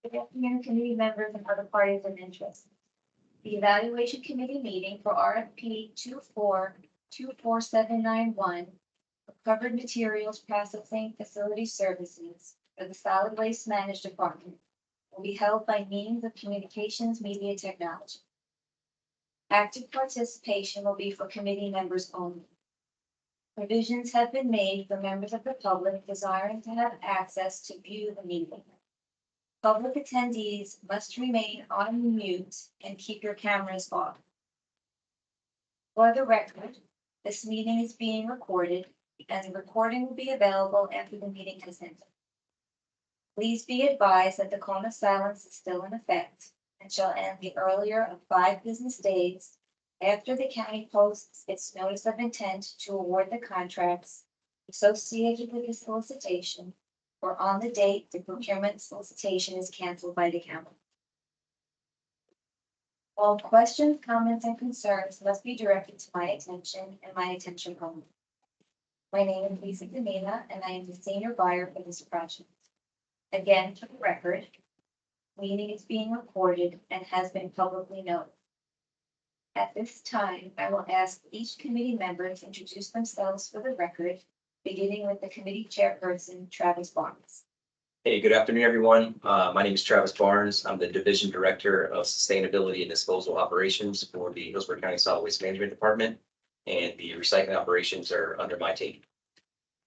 Good afternoon, committee members and other parties of interest. The evaluation committee meeting for RFP 24-24791 for covered materials processing facility services for the solid waste managed department will be held by means of communications media technology. Active participation will be for committee members only. Provisions have been made for members of the public desiring to have access to view the meeting. Public attendees must remain on mute and keep your cameras off. For the record, this meeting is being recorded and the recording will be available after the meeting has ended. Please be advised that the cone of silence is still in effect and shall end the earlier of 5 business days after the county posts its notice of intent to award the contracts associated with the solicitation, or on the date the procurement solicitation is canceled by the county. All questions, comments, and concerns must be directed to my attention and my attention only. My name is Lisa Demina, and I am the senior buyer for this project. Again, for the record, meeting is being recorded and has been publicly noted. At this time, I will ask each committee member to introduce themselves for the record, beginning with the committee chairperson, Travis Barnes. Hey, good afternoon, everyone. My name is Travis Barnes. I'm the Division Director of Sustainability and Disposal Operations for the Hillsborough County Solid Waste Management Department, and the recycling operations are under my team.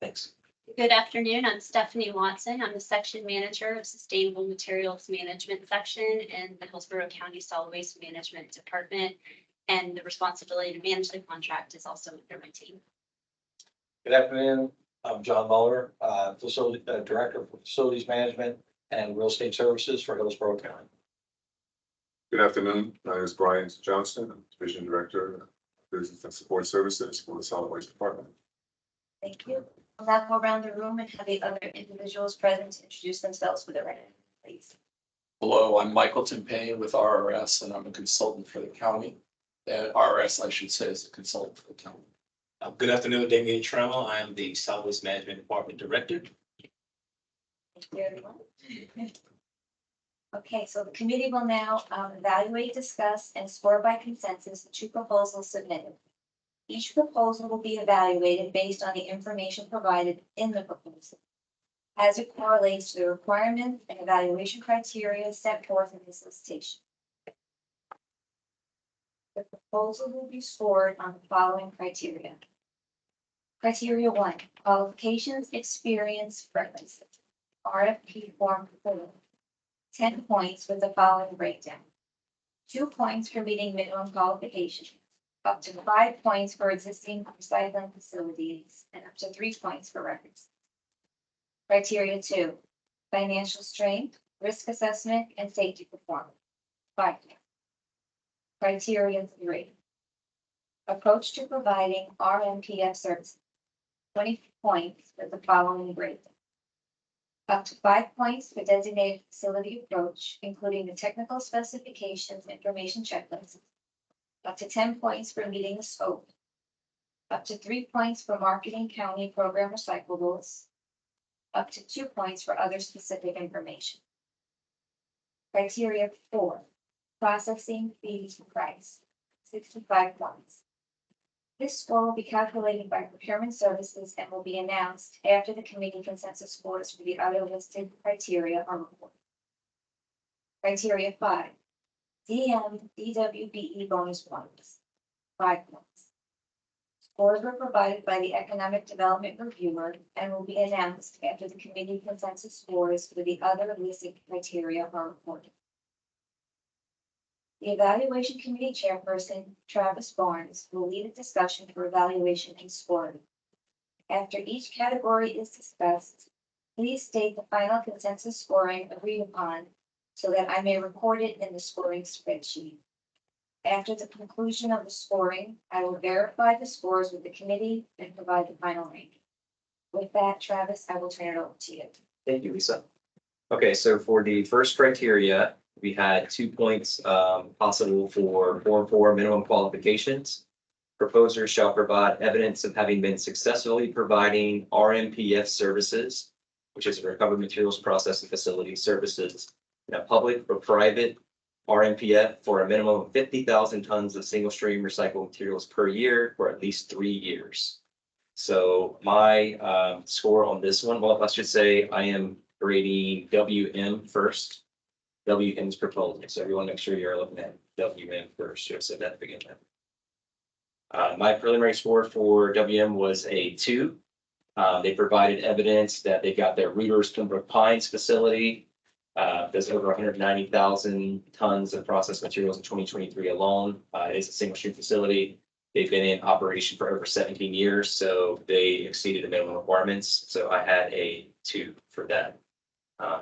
Thanks. Good afternoon. I'm Stephanie Watson. I'm the Section Manager of Sustainable Materials Management Section in the Hillsborough County Solid Waste Management Department, and the responsibility to manage the contract is also under my team. Good afternoon. I'm John Muller, Facility Director for Facilities Management and Real Estate Services for Hillsborough County. Good afternoon. My name is Brian Johnston. I'm Division Director of Business and Support Services for the Solid Waste Department. Thank you. I'll now go around the room and have the other individuals present to introduce themselves for the record, please. Hello, I'm Michael Timpane with RRS, and I'm a consultant for the county. RRS, I should say, is a consultant for the county. Good afternoon, Damien Trammell. I am the Solid Waste Management Department Director. Thank you, everyone. Okay, so the committee will now evaluate, discuss, and score by consensus the 2 proposals submitted. Each proposal will be evaluated based on the information provided in the proposal, as it correlates to the requirements and evaluation criteria set forth in the solicitation. The proposal will be scored on the following criteria. Criteria 1, qualifications, experience, preferences. RFP form 4, 10 points with the following breakdown. 2 points for meeting minimum qualifications, up to 5 points for existing recycling facilities, and up to 3 points for records. Criteria 2, financial strength, risk assessment, and safety performance, 5 points. Criteria 3, approach to providing RMPF services, 20 points with the following breakdown. Up to 5 points for designated facility approach, including the technical specifications information checklist. Up to 10 points for meeting the scope. Up to 3 points for marketing county program recyclables. Up to 2 points for other specific information. Criteria 4, processing fees price, 65 points. This score will be calculated by procurement services and will be announced after the committee consensus scores for the other listed criteria are reported. Criteria 5, DM DWBE bonus points, 5 points. Scores were provided by the Economic Development Reviewer and will be announced after the committee consensus scores for the other listed criteria are reported. The Evaluation Committee Chairperson, Travis Barnes, will lead a discussion for evaluation and scoring. After each category is discussed, please state the final consensus scoring agreed upon so that I may record it in the scoring spreadsheet. After the conclusion of the scoring, I will verify the scores with the committee and provide the final ranking. With that, Travis, I will turn it over to you. Thank you, Lisa. Okay, so for the first criteria, we had 2 points possible for Form 4 minimum qualifications. Proposers shall provide evidence of having been successfully providing RMPF services, which is recovered materials processing facility services, in a public or private RMPF for a minimum of 50,000 tons of single stream recycled materials per year for at least 3 years. So my score on this one, well, I should say I am grading WM first. WM's proposal. So everyone make sure you're looking at WM first. Should have said that to begin with. My preliminary score for WM was a 2. They provided evidence that they got their Reuters Pembroke Pines facility. There's over 190,000 tons of processed materials in 2023 alone. It is a single stream facility. They've been in operation for over 17 years, so they exceeded the minimum requirements. So I had a 2 for that.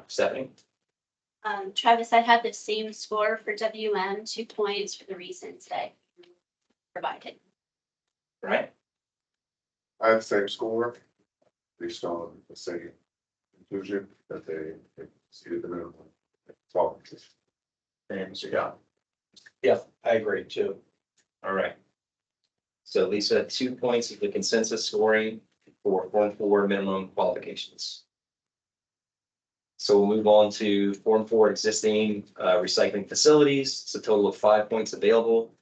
Stephanie? Travis, I had the same score for WM, 2 points for the reasons that you provided. Right? I have the same score based on the same conclusion that they exceeded the minimum. So, And Mr. John? Yeah, I agree too. All right. So Lisa, 2 points of the consensus scoring for Form 4 minimum qualifications. So we'll move on to Form 4 existing recycling facilities. It's a total of 5 points available.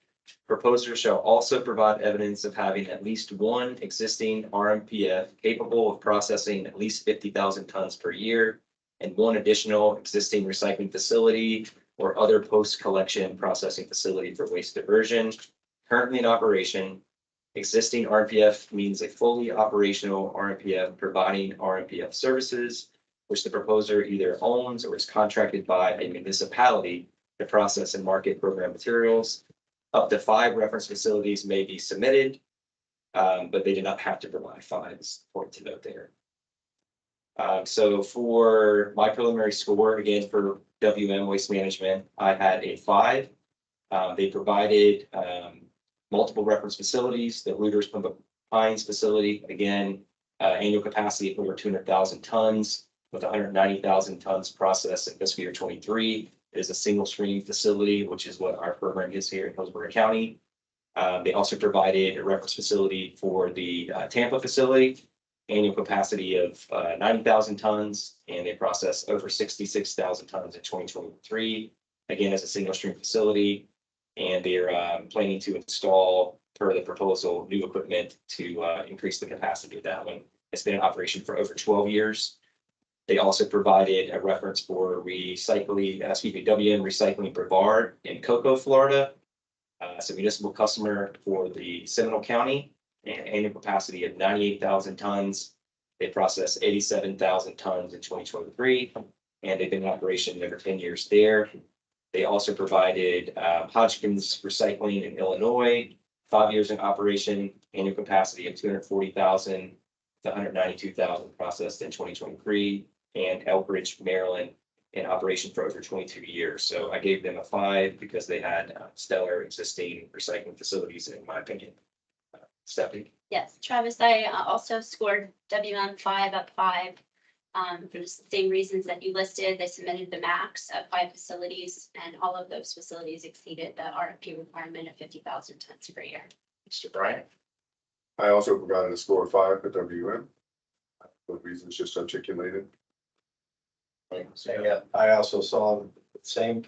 Proposers shall also provide evidence of having at least one existing RMPF capable of processing at least 50,000 tons per year and one additional existing recycling facility or other post-collection processing facility for waste diversion currently in operation. Existing RMPF means a fully operational RMPF providing RMPF services, which the proposer either owns or is contracted by a municipality to process and market program materials. Up to 5 reference facilities may be submitted, but they do not have to provide 5. It's important to note there. So for my preliminary score, again, for WM Waste Management, I had a 5. They provided multiple reference facilities, the Reuters Pembroke Pines facility, again, annual capacity of over 200,000 tons with 190,000 tons processed in fiscal year 23. It is a single stream facility, which is what our program is here in Hillsborough County. They also provided a reference facility for the Tampa facility, annual capacity of 90,000 tons, and they processed over 66,000 tons in 2023. Again, as a single stream facility, and they're planning to install, per the proposal, new equipment to increase the capacity of that one. It's been in operation for over 12 years. They also provided a reference for WM Recycling Brevard in Cocoa, Florida. It's a municipal customer for the Seminole County, and annual capacity of 98,000 tons. They processed 87,000 tons in 2023, and they've been in operation over 10 years there. They also provided Hodgkins Recycling in Illinois, 5 years in operation, annual capacity of 240,000 to 192,000 processed in 2023, and Elbridge, Maryland, in operation for over 22 years. So I gave them a 5 because they had stellar existing recycling facilities, in my opinion. Stephanie? Yes, Travis, I also scored WM 5 out of 5. For the same reasons that you listed. They submitted the max of 5 facilities, and all of those facilities exceeded the RFP requirement of 50,000 tons per year. Mr. Bryant? I also provided a score of 5 for WM. For the reasons just articulated. Yeah, I also saw the same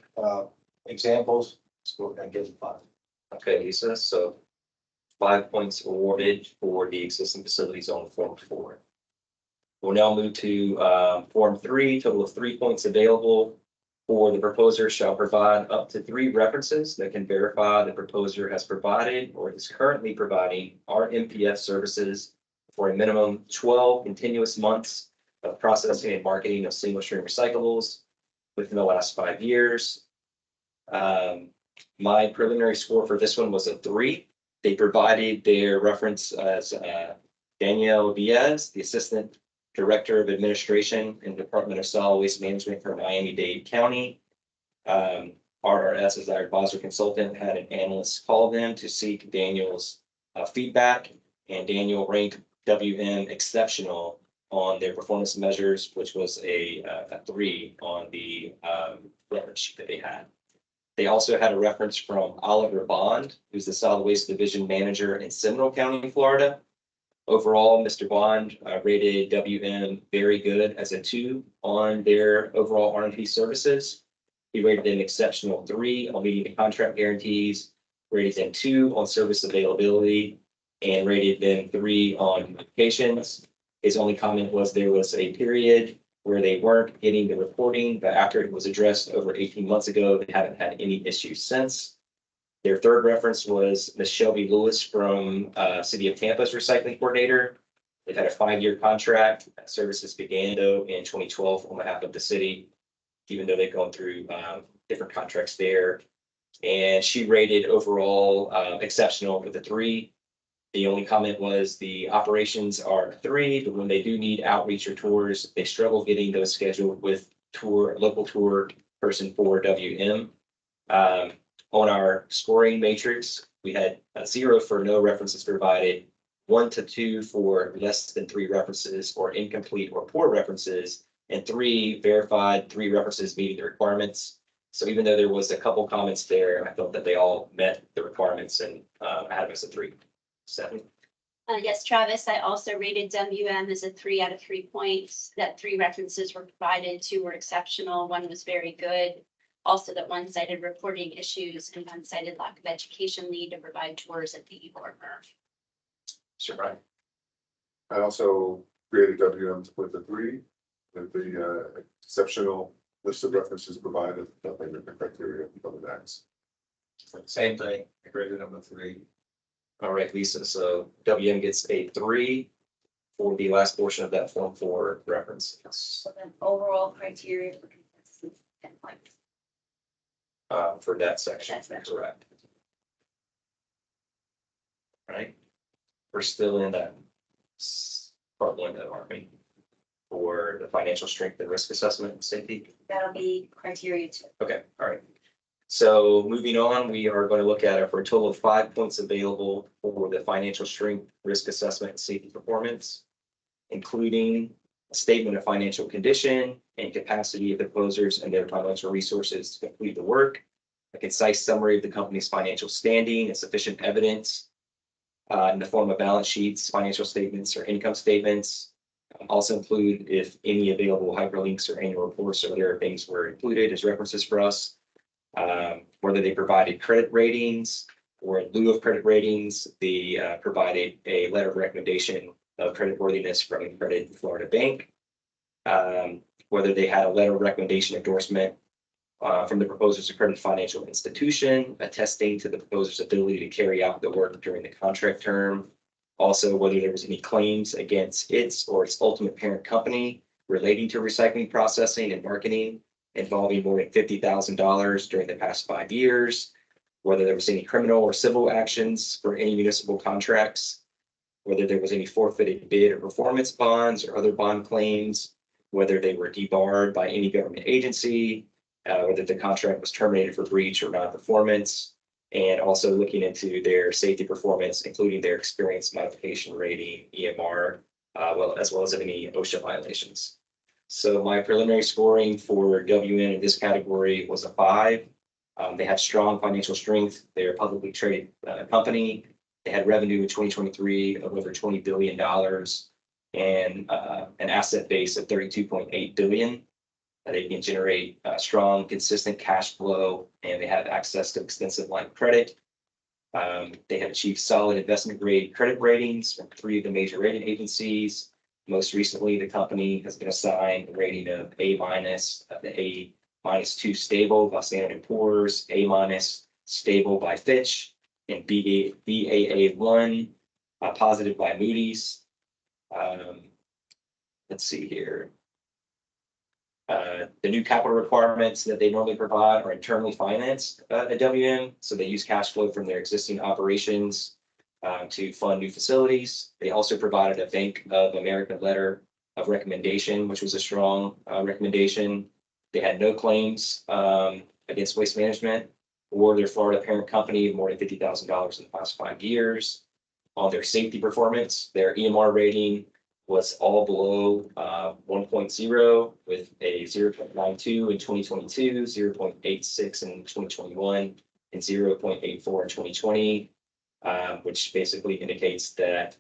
examples, scored and given 5. Okay, Lisa, so 5 points awarded for the existing facilities on Form 4. We'll now move to Form 3, total of 3 points available. For the proposer shall provide up to 3 references that can verify the proposer has provided or is currently providing RMPF services for a minimum 12 continuous months of processing and marketing of single stream recyclables within the last 5 years. My preliminary score for this one was a 3. They provided their reference as Danielle Diaz, the Assistant Director of Administration in the Department of Solid Waste Management for Miami-Dade County. RRS, as our advisor consultant, had an analyst call them to seek Daniel's feedback, and Daniel ranked WM exceptional on their performance measures, which was a 3 on the reference sheet that they had. They also had a reference from Oliver Bond, who's the Solid Waste Division Manager in Seminole County, Florida. Overall, Mr. Bond rated WM very good as a 2 on their overall RMP services. He rated them exceptional 3 on meeting the contract guarantees, rated them 2 on service availability, and rated them 3 on communications. His only comment was there was a period where they weren't getting the reporting, but after it was addressed over 18 months ago, they haven't had any issues since. Their third reference was Ms. Shelby Lewis from City of Tampa's recycling coordinator. They've had a 5-year contract. Services began though in 2012 on behalf of the city, even though they've gone through different contracts there. And she rated overall exceptional with a 3. The only comment was the operations are 3, but when they do need outreach or tours, they struggle getting those scheduled with local tour person for WM. On our scoring matrix, we had a 0 for no references provided, 1 to 2 for less than 3 references or incomplete or poor references, and 3 verified, 3 references meeting the requirements. So even though there was a couple comments there, I felt that they all met the requirements, and I had us a 3. 7. Yes, Travis, I also rated WM as a 3 out of 3 points. That 3 references were provided, 2 were exceptional, 1 was very good. Also that 1 cited reporting issues and 1 cited lack of education lead to provide tours at the Eval Comm. Sure, Brian. I also created WM with a 3, with the exceptional list of references provided, nothing with the criteria of the next. Same thing, I graded them a 3. All right, Lisa, so WM gets a 3 for the last portion of that Form 4 reference. So then overall criteria for consistency 10 points. For that section, That's right. correct. Right, we're still in that part 1 though, aren't we? For the financial strength and risk assessment and safety. That'll be criteria 2. Okay, all right. So moving on, we are going to look at it for a total of 5 points available for the financial strength, risk assessment, and safety performance, including a statement of financial condition and capacity of the proposers and their financial resources to complete the work, a concise summary of the company's financial standing and sufficient evidence in the form of balance sheets, financial statements, or income statements. Also include, if any, available hyperlinks or annual reports or other things were included as references for us. Whether they provided credit ratings or in lieu of credit ratings, they provided a letter of recommendation of creditworthiness from a credit Florida bank. Whether they had a letter of recommendation endorsement from the proposer's accredited financial institution, attesting to the proposer's ability to carry out the work during the contract term. Also, whether there was any claims against its or its ultimate parent company relating to recycling processing and marketing involving more than $50,000 during the past 5 years, whether there was any criminal or civil actions for any municipal contracts, whether there was any forfeited bid or performance bonds or other bond claims, whether they were debarred by any government agency, whether the contract was terminated for breach or non-performance, and also looking into their safety performance, including their experience modification rating, EMR, as well as any OSHA violations. So my preliminary scoring for WN in this category was a 5. They have strong financial strength. They're a publicly traded company. They had revenue in 2023 of over $20 billion and an asset base of $32.8 billion. They can generate strong, consistent cash flow, and they have access to extensive line of credit. They have achieved solid investment grade credit ratings from 3 of the major rating agencies. Most recently, the company has been assigned a rating of A-, the A-2 stable by Standard & Poor's, A- stable by Fitch, and Baa1 positive by Moody's. Let's see here. The new capital requirements that they normally provide are internally financed at WM, so they use cash flow from their existing operations to fund new facilities. They also provided a Bank of America letter of recommendation, which was a strong recommendation. They had no claims against Waste Management or their Florida parent company of more than $50,000 in the past 5 years. On their safety performance, their EMR rating was all below 1.0 with a 0.92 in 2022, 0.86 in 2021, and 0.84 in 2020. Which basically indicates that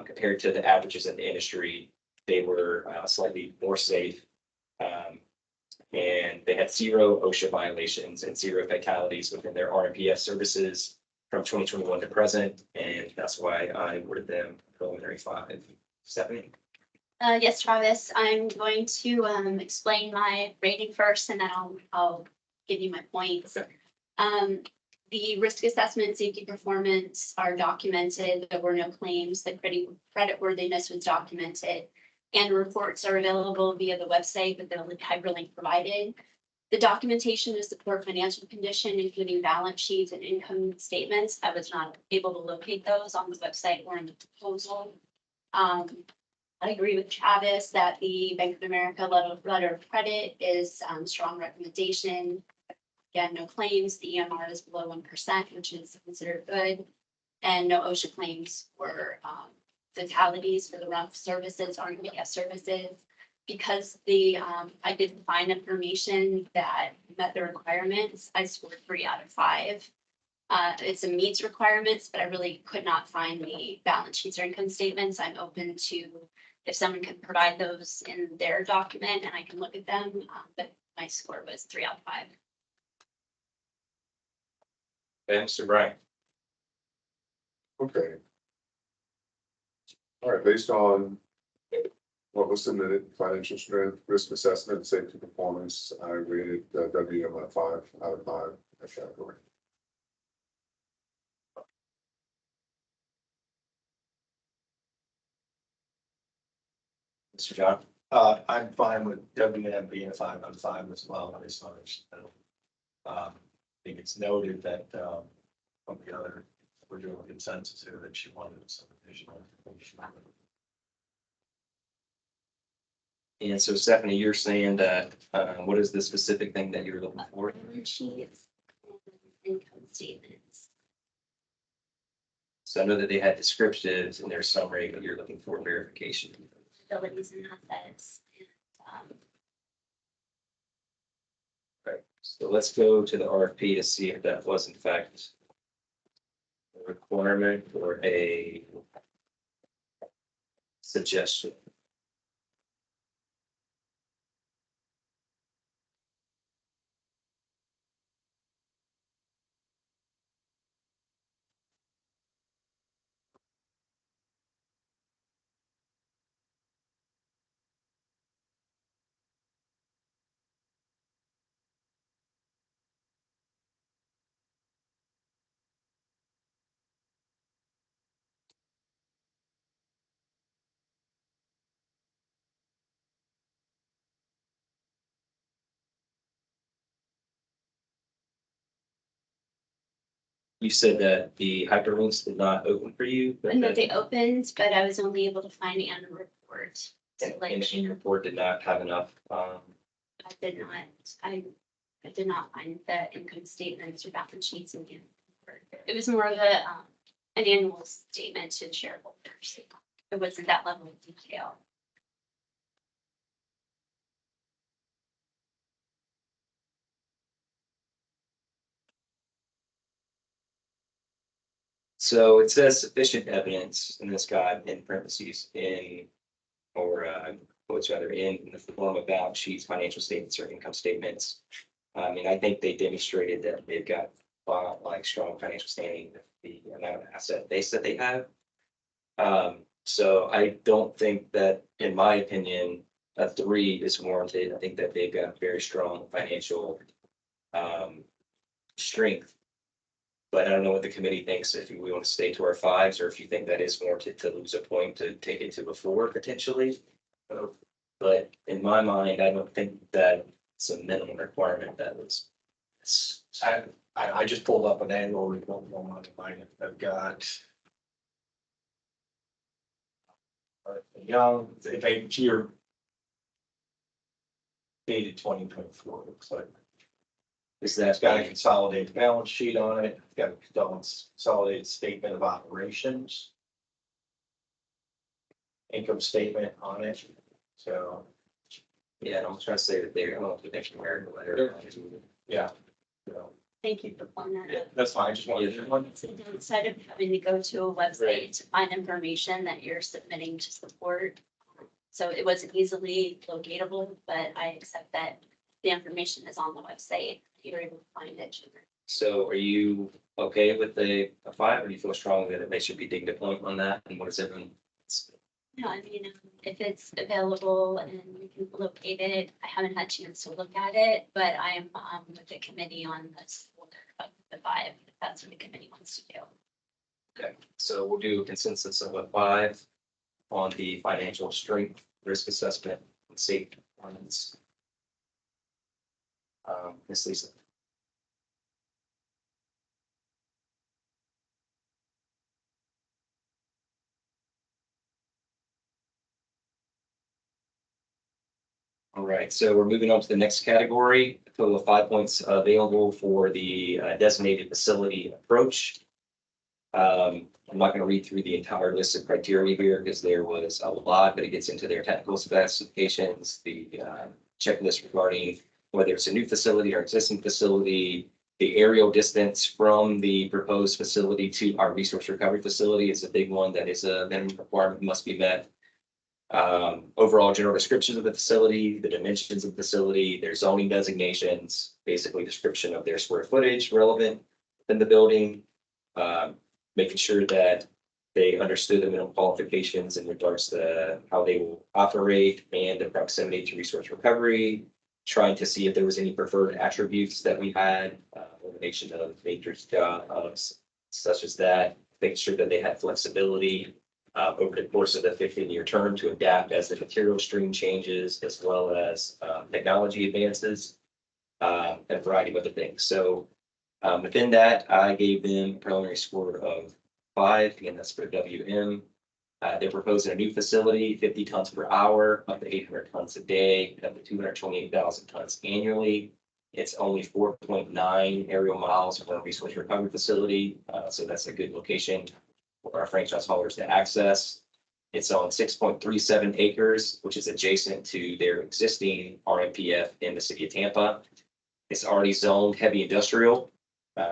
compared to the averages in the industry, they were slightly more safe. And they had 0 OSHA violations and 0 fatalities within their RMPS services from 2021 to present, and that's why I awarded them preliminary 5. Stephanie? Yes, Travis, I'm going to explain my rating first and then I'll give you my points. Okay. The risk assessment, safety performance are documented. There were no claims. The creditworthiness was documented. And reports are available via the website with the hyperlink provided. The documentation to support financial condition, including balance sheets and income statements. I was not able to locate those on the website or in the proposal. I agree with Travis that the Bank of America letter of credit is strong recommendation. Again, no claims. The EMR is below 1%, which is considered good. And no OSHA claims for fatalities for the RUMP services, RMPS services. Because I didn't find information that met the requirements, I scored 3 out of 5. It's a meets requirements, but I really could not find the balance sheets or income statements. I'm open to if someone can provide those in their document and I can look at them, but my score was 3 out of 5. Okay, Mr. Bryan? Okay. All right, based on what was submitted, financial strength, risk assessment, safety performance, I rated WM at 5 out of 5 in that category. Mr. John? I'm fine with WM being a 5 out of 5 as well, based on it. I think it's noted that, from the other, we're doing consensus here that she wanted some additional information. And so Stephanie, you're saying that, what is the specific thing that you're looking for? Balance sheets and income statements. So I know that they had descriptives in their summary, but you're looking for verification. Abilities and assets. And, Right, so let's go to the RFP to see if that was in fact a requirement or a suggestion. You said that the hyperlinks did not open for you, but I know that they opened, but I was only able to find the annual report. So the like, annual report did not have enough. I did not find the income statements or balance sheets in the annual report. It was more of an annual statement to shareholders. It wasn't that level of detail. So it says sufficient evidence, and this got in parentheses in, or what's rather in the form of balance sheets, financial statements, or income statements. I mean, I think they demonstrated that they've got like strong financial standing, with the amount of asset base that they have. So I don't think that, in my opinion, a 3 is warranted. I think that they've got very strong financial strength. But I don't know what the committee thinks, if we want to stay to our 5s, or if you think that is warranted to lose a point to take it to a 4 potentially. But in my mind, I don't think that it's a minimum requirement that was. I just pulled up an annual report on mine. I've got young, they year dated 2024, looks like. Is that It's got a consolidated balance sheet on it. It's got a consolidated statement of operations. Income statement on it. So, yeah, I'm trying to say that they're going to the American letter. yeah. So, Thank you for pointing that out. that's fine. I just wanted to. It's the downside of having to go to a website to find information that you're submitting to support. So it wasn't easily locatable, but I accept that the information is on the website. You're able to find it. So are you okay with a 5, or do you feel strongly that they should be deemed a point on that? And what is everyone? No, I mean, if it's available and we can locate it, I haven't had a chance to look at it, but I'm with the committee on this order of the 5, if that's what the committee wants to do. Okay, so we'll do a consensus of a 5 on the financial strength, risk assessment, and safety requirements. Ms. Lisa. All right, so we're moving on to the next category. A total of 5 points available for the designated facility approach. I'm not going to read through the entire list of criteria here because there was a lot, but it gets into their technical specifications, the checklist regarding whether it's a new facility or existing facility, the aerial distance from the proposed facility to our resource recovery facility is a big one. That is a minimum requirement must be met. Overall general descriptions of the facility, the dimensions of the facility, their zoning designations, basically description of their square footage relevant in the building, making sure that they understood the minimum qualifications in regards to how they will operate and the proximity to resource recovery, trying to see if there was any preferred attributes that we had, elimination of matrix jobs, such as that, making sure that they had flexibility over the course of the 15-year term to adapt as the material stream changes, as well as technology advances, and a variety of other things. So within that, I gave them a preliminary score of 5, and that's for WM. They're proposing a new facility, 50 tons per hour, up to 800 tons a day, up to 228,000 tons annually. It's only 4.9 aerial miles from a resource recovery facility, so that's a good location for our franchise holders to access. It's on 6.37 acres, which is adjacent to their existing RMPF in the city of Tampa. It's already zoned heavy industrial.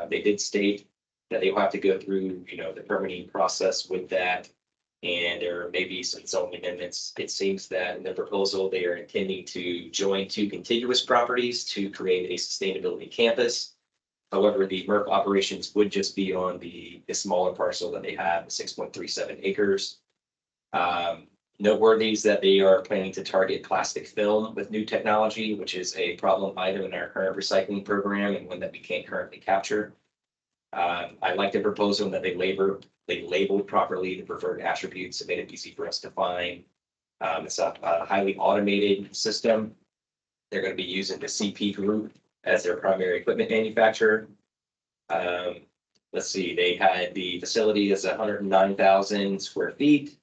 They did state that they will have to go through, the permitting process with that. And there may be some zoning amendments. It seems that in their proposal, they are intending to join 2 contiguous properties to create a sustainability campus. However, the MRF operations would just be on the smaller parcel that they have, 6.37 acres. Noteworthy is that they are planning to target plastic film with new technology, which is a problem item in our current recycling program and one that we can't currently capture. I like the proposal that they labeled properly the preferred attributes and made it easy for us to find. It's a highly automated system. They're going to be using the CP Group as their primary equipment manufacturer. Let's see, they had the facility is 109,000 square feet,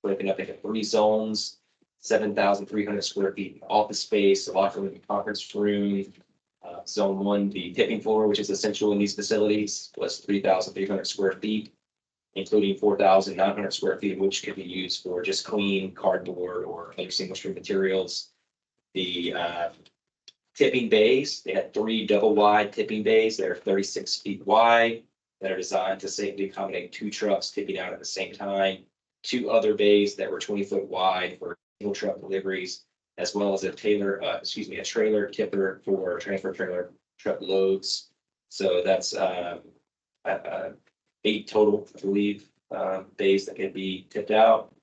broken up into 3 zones, 7,300 square feet office space, a locker room, conference room. Zone 1, the tipping floor, which is essential in these facilities, was 3,300 square feet, including 4,900 square feet, which could be used for just clean cardboard or other single stream materials. The tipping bays, they had 3 double wide tipping bays that are 36 feet wide that are designed to safely accommodate 2 trucks tipping out at the same time. 2 other bays that were 20 foot wide for single truck deliveries, as well as a trailer tipper for transfer trailer truck loads. So that's 8 total, I believe, bays that can be tipped out.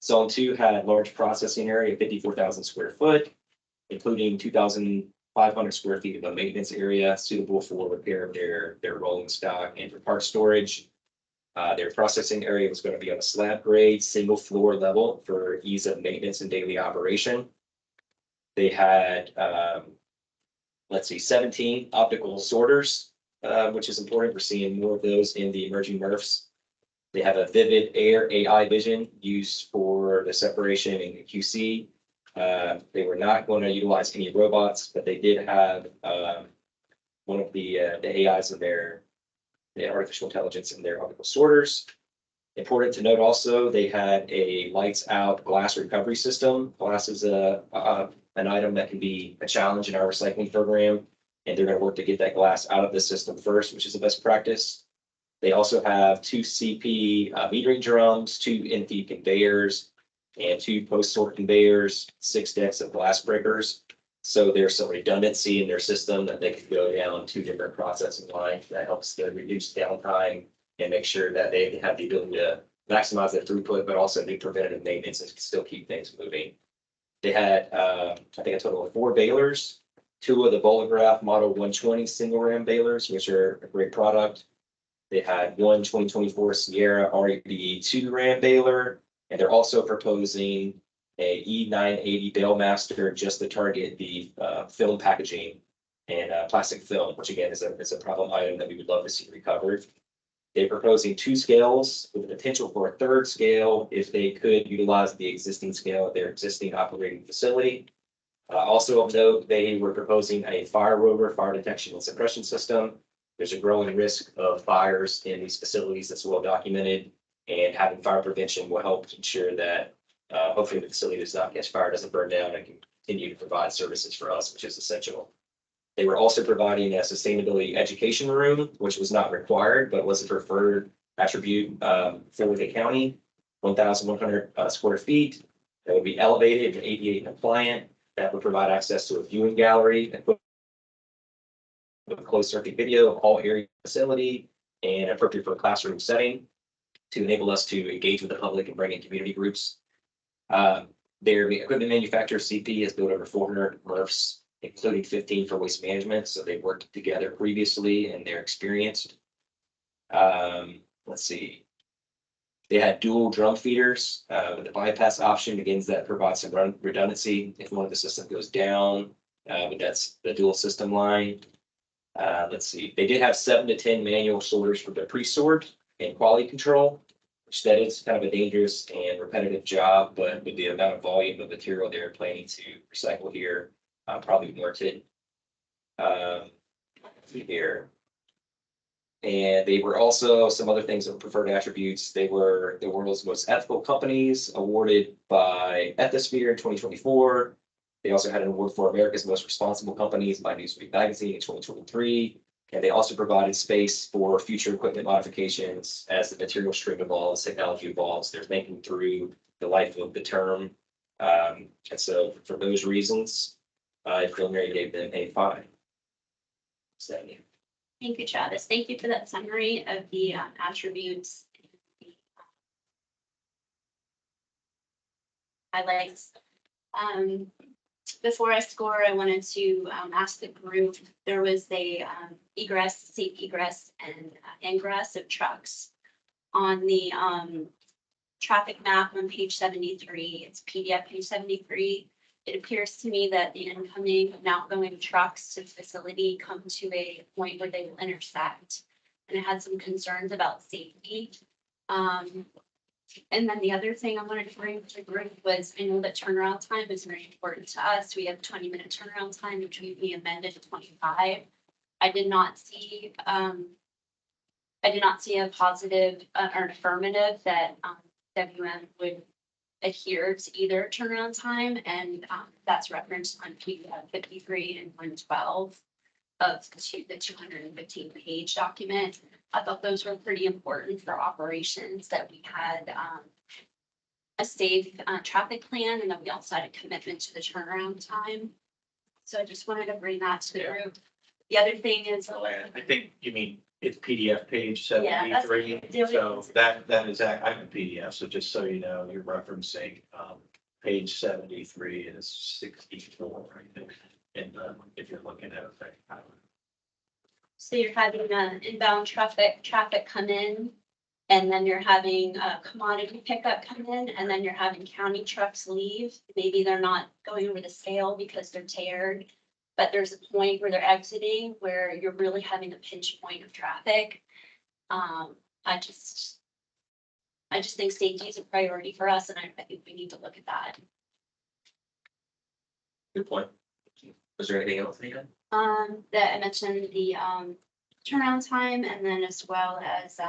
Zone 2 had large processing area, 54,000 square foot, including 2,500 square feet of a maintenance area suitable for repair of their rolling stock and for part storage. Their processing area was going to be on a slab grade, single floor level for ease of maintenance and daily operation. They had, 17 optical sorters, which is important. We're seeing more of those in the emerging MRFs. They have a Vivid Air AI vision used for the separation and the QC. They were not going to utilize any robots, but they did have one of the AIs in the artificial intelligence in their optical sorters. Important to note also, they had a lights out glass recovery system. Glass is an item that can be a challenge in our recycling program, and they're going to work to get that glass out of the system first, which is the best practice. They also have 2 CP metering drums, 2 in-feed conveyors, and 2 post-sort conveyors, 6 decks of glass breakers. So there's some redundancy in their system that they could go down 2 different processing lines. That helps to reduce downtime and make sure that they have the ability to maximize their throughput, but also do preventative maintenance and still keep things moving. They had, I think, a total of 4 balers, 2 of the Bolograph Model 120 single ram balers, which are a great product. They had 1 2024 Sierra REB 2 ram baler, and they're also proposing a E980 Bailmaster just to target the film packaging and plastic film, which again is a problem item that we would love to see recovered. They're proposing 2 scales with the potential for a 3rd scale if they could utilize the existing scale at their existing operating facility. Also of note, they were proposing a fire rover fire detection and suppression system. There's a growing risk of fires in these facilities that's well documented, and having fire prevention will help ensure that hopefully the facility does not catch fire, doesn't burn down, and can continue to provide services for us, which is essential. They were also providing a sustainability education room, which was not required, but was a preferred attribute for the county. 1,100 square feet that would be elevated and ADA compliant. That would provide access to a viewing gallery, with closed circuit video of all areas of the facility, and appropriate for a classroom setting to enable us to engage with the public and bring in community groups. Their equipment manufacturer CP has built over 400 MRFs, including 15 for waste management. So they worked together previously and they're experienced. Let's see. They had dual drum feeders with the bypass option. Again, that provides some redundancy if one of the systems goes down, but that's the dual system line. Let's see. They did have 7 to 10 manual sorters for the pre-sort and quality control, which that is kind of a dangerous and repetitive job, but with the amount of volume of material they're planning to recycle here, probably warranted. Here. And they were also some other things of preferred attributes. They were the world's most ethical companies awarded by Ethisphere in 2024. They also had an award for America's most responsible companies by Newsweek magazine in 2023. And they also provided space for future equipment modifications as the material stream evolves, technology evolves. They're thinking through the life of the term. And so for those reasons, preliminary gave them a 5. Thank you, Travis. Thank you for that summary of the attributes. Highlights. Before I score, I wanted to ask the group, there was a safe egress and ingress of trucks on the traffic map on page 73. It's PDF page 73. It appears to me that the incoming and outgoing trucks to the facility come to a point where they will intersect. And I had some concerns about safety. And then the other thing I wanted to bring to the group was, I know that turnaround time is very important to us. We have 20-minute turnaround time, which we amended to 25. I did not see a positive or an affirmative that WM would adhere to either turnaround time, and that's referenced on PDF 53 and 112 of the 215-page document. I thought those were pretty important for operations, that we had a safe traffic plan, and that we also had a commitment to the turnaround time. So I just wanted to bring that to the group. The other thing is, I think you mean it's PDF page Yeah, that's 73. what I'm doing. So that is, I have a PDF. So just so you know, you're referencing page 73 is 64, I think. And if you're looking at it. so you're having inbound traffic come in, and then you're having a commodity pickup come in, and then you're having county trucks leave. Maybe they're not going over the scale because they're teared, but there's a point where they're exiting where you're really having a pinch point of traffic. I just think safety is a priority for us, and I think we need to look at that. Good point. Was there anything else you had? That I mentioned the turnaround time, and then as well as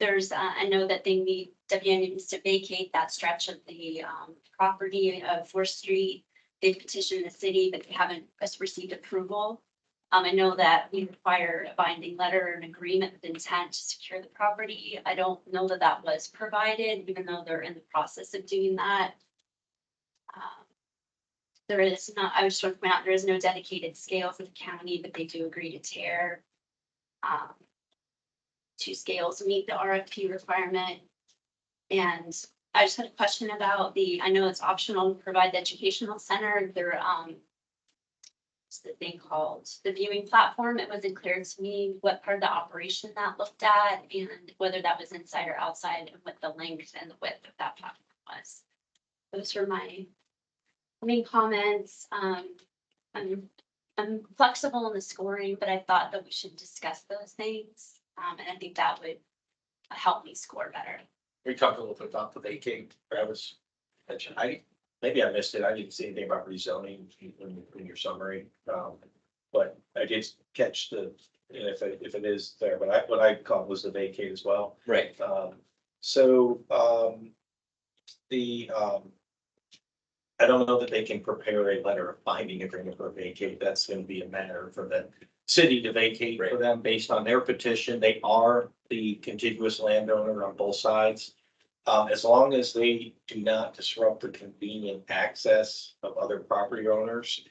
there's I know that WM needs to vacate that stretch of the property of 4th Street. They petitioned the city, but they haven't received approval. I know that we require a binding letter and agreement with intent to secure the property. I don't know that that was provided, even though they're in the process of doing that. There is not, I just want to point out, there is no dedicated scale for the county, but they do agree to tear. 2 scales meet the RFP requirement. And I just had a question about I know it's optional to provide the educational center, what's the thing called, the viewing platform. It wasn't clear to me what part of the operation that looked at and whether that was inside or outside and what the length and the width of that platform was. Those are my main comments. I'm flexible in the scoring, but I thought that we should discuss those things. And I think that would help me score better. We talked a little bit about the vacate, Travis mentioned. Maybe I missed it. I didn't see anything about rezoning in your summary. But I did catch if it is there, but what I caught was the vacate as well. Right. I don't know that they can prepare a letter of binding agreement for vacate. That's going to be a matter for the city to vacate for them based on their petition. They are the contiguous landowner on both sides. As long as they do not disrupt the convenient access of other property owners,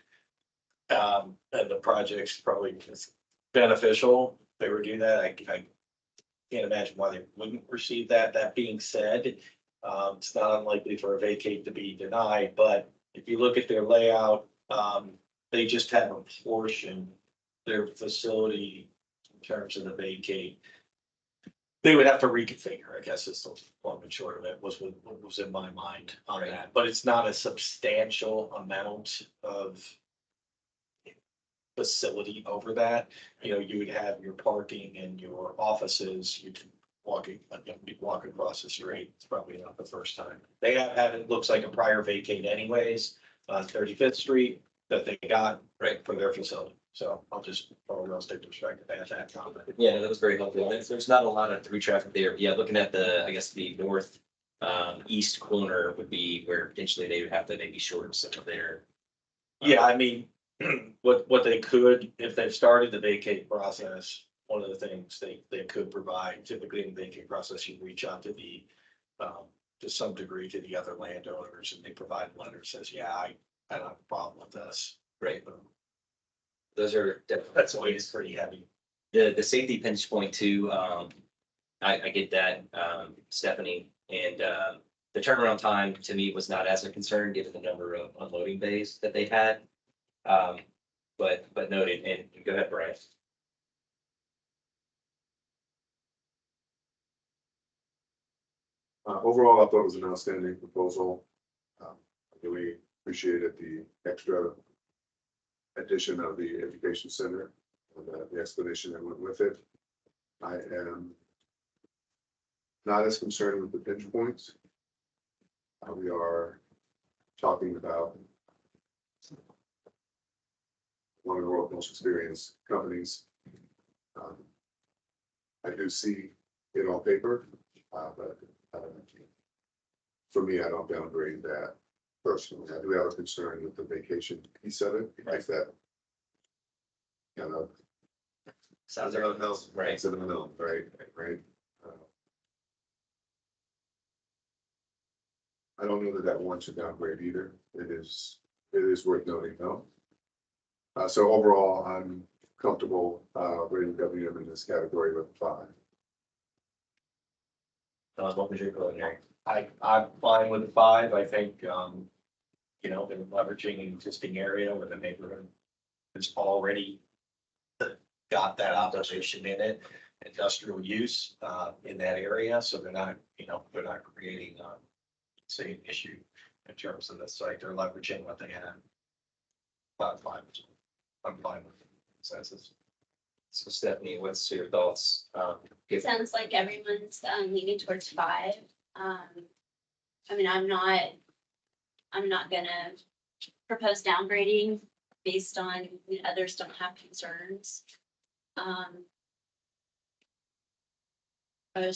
and the project's probably beneficial if they were to do that. I can't imagine why they wouldn't receive that. That being said, it's not unlikely for a vacate to be denied, but if you look at their layout, they just have a portion, their facility in terms of the vacate. They would have to reconfigure, I guess is the long and short of it, was what was in my mind on that, but it's not a substantial amount of facility over that. You would have your parking and your offices, you can walk across the street. It's probably not the first time. They have had, it looks like a prior vacate anyways, on 35th Street that they got for their facility. So I'll just, from a real estate perspective, add that comment. Yeah, no, that was very helpful. There's not a lot of through traffic there. Yeah, looking at I guess the north east corner would be where potentially they would have to maybe shorten some of their. Yeah, I mean, what they could, if they've started the vacate process, one of the things they could provide, typically in the vacate process, you reach out to to some degree to the other landowners and they provide a letter that says, yeah, I don't have a problem with this. Right. Those are That's always pretty heavy. the safety pinch point too. I get that, Stephanie, and the turnaround time to me was not as a concern given the number of unloading bays that they had. But noted, and go ahead, Brian. Overall, I thought it was an outstanding proposal. I really appreciated the extra addition of the education center and the explanation that went with it. I am not as concerned with the pinch points. We are talking about one of the world's most experienced companies. I do see it on paper, but for me, I don't downgrade that personally. I do have a concern with the vacation piece of it, because that kind of Sounds like else, right. It's in the middle, right? I don't know that one should downgrade either. It is worth noting though. So overall, I'm comfortable rating WM in this category with 5. What was your preliminary? I'm fine with the 5. I think, they're leveraging an existing area where the neighborhood is already got that opposition in it, industrial use in that area. So they're not creating same issue in terms of the site. They're leveraging what they have. I'm fine with the consensus. So Stephanie, what's your thoughts? Sounds like everyone's leaning towards 5. I mean, I'm not gonna propose downgrading based on others don't have concerns. I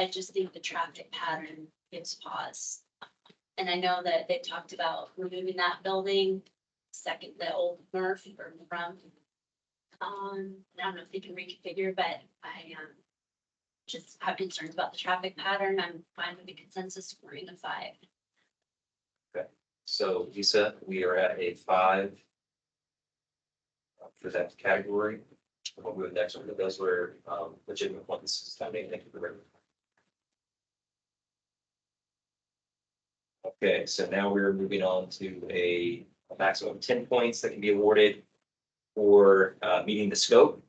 just think the traffic pattern gives pause. And I know that they talked about removing that building, the old Murph or from. I don't know if they can reconfigure, but I just have concerns about the traffic pattern. I'm fine with the consensus scoring of 5. So Lisa, we are at a 5 for that category. We'll move next one. Those were legitimate ones. Thank you for that. Okay, so now we're moving on to a maximum of 10 points that can be awarded for meeting the scope.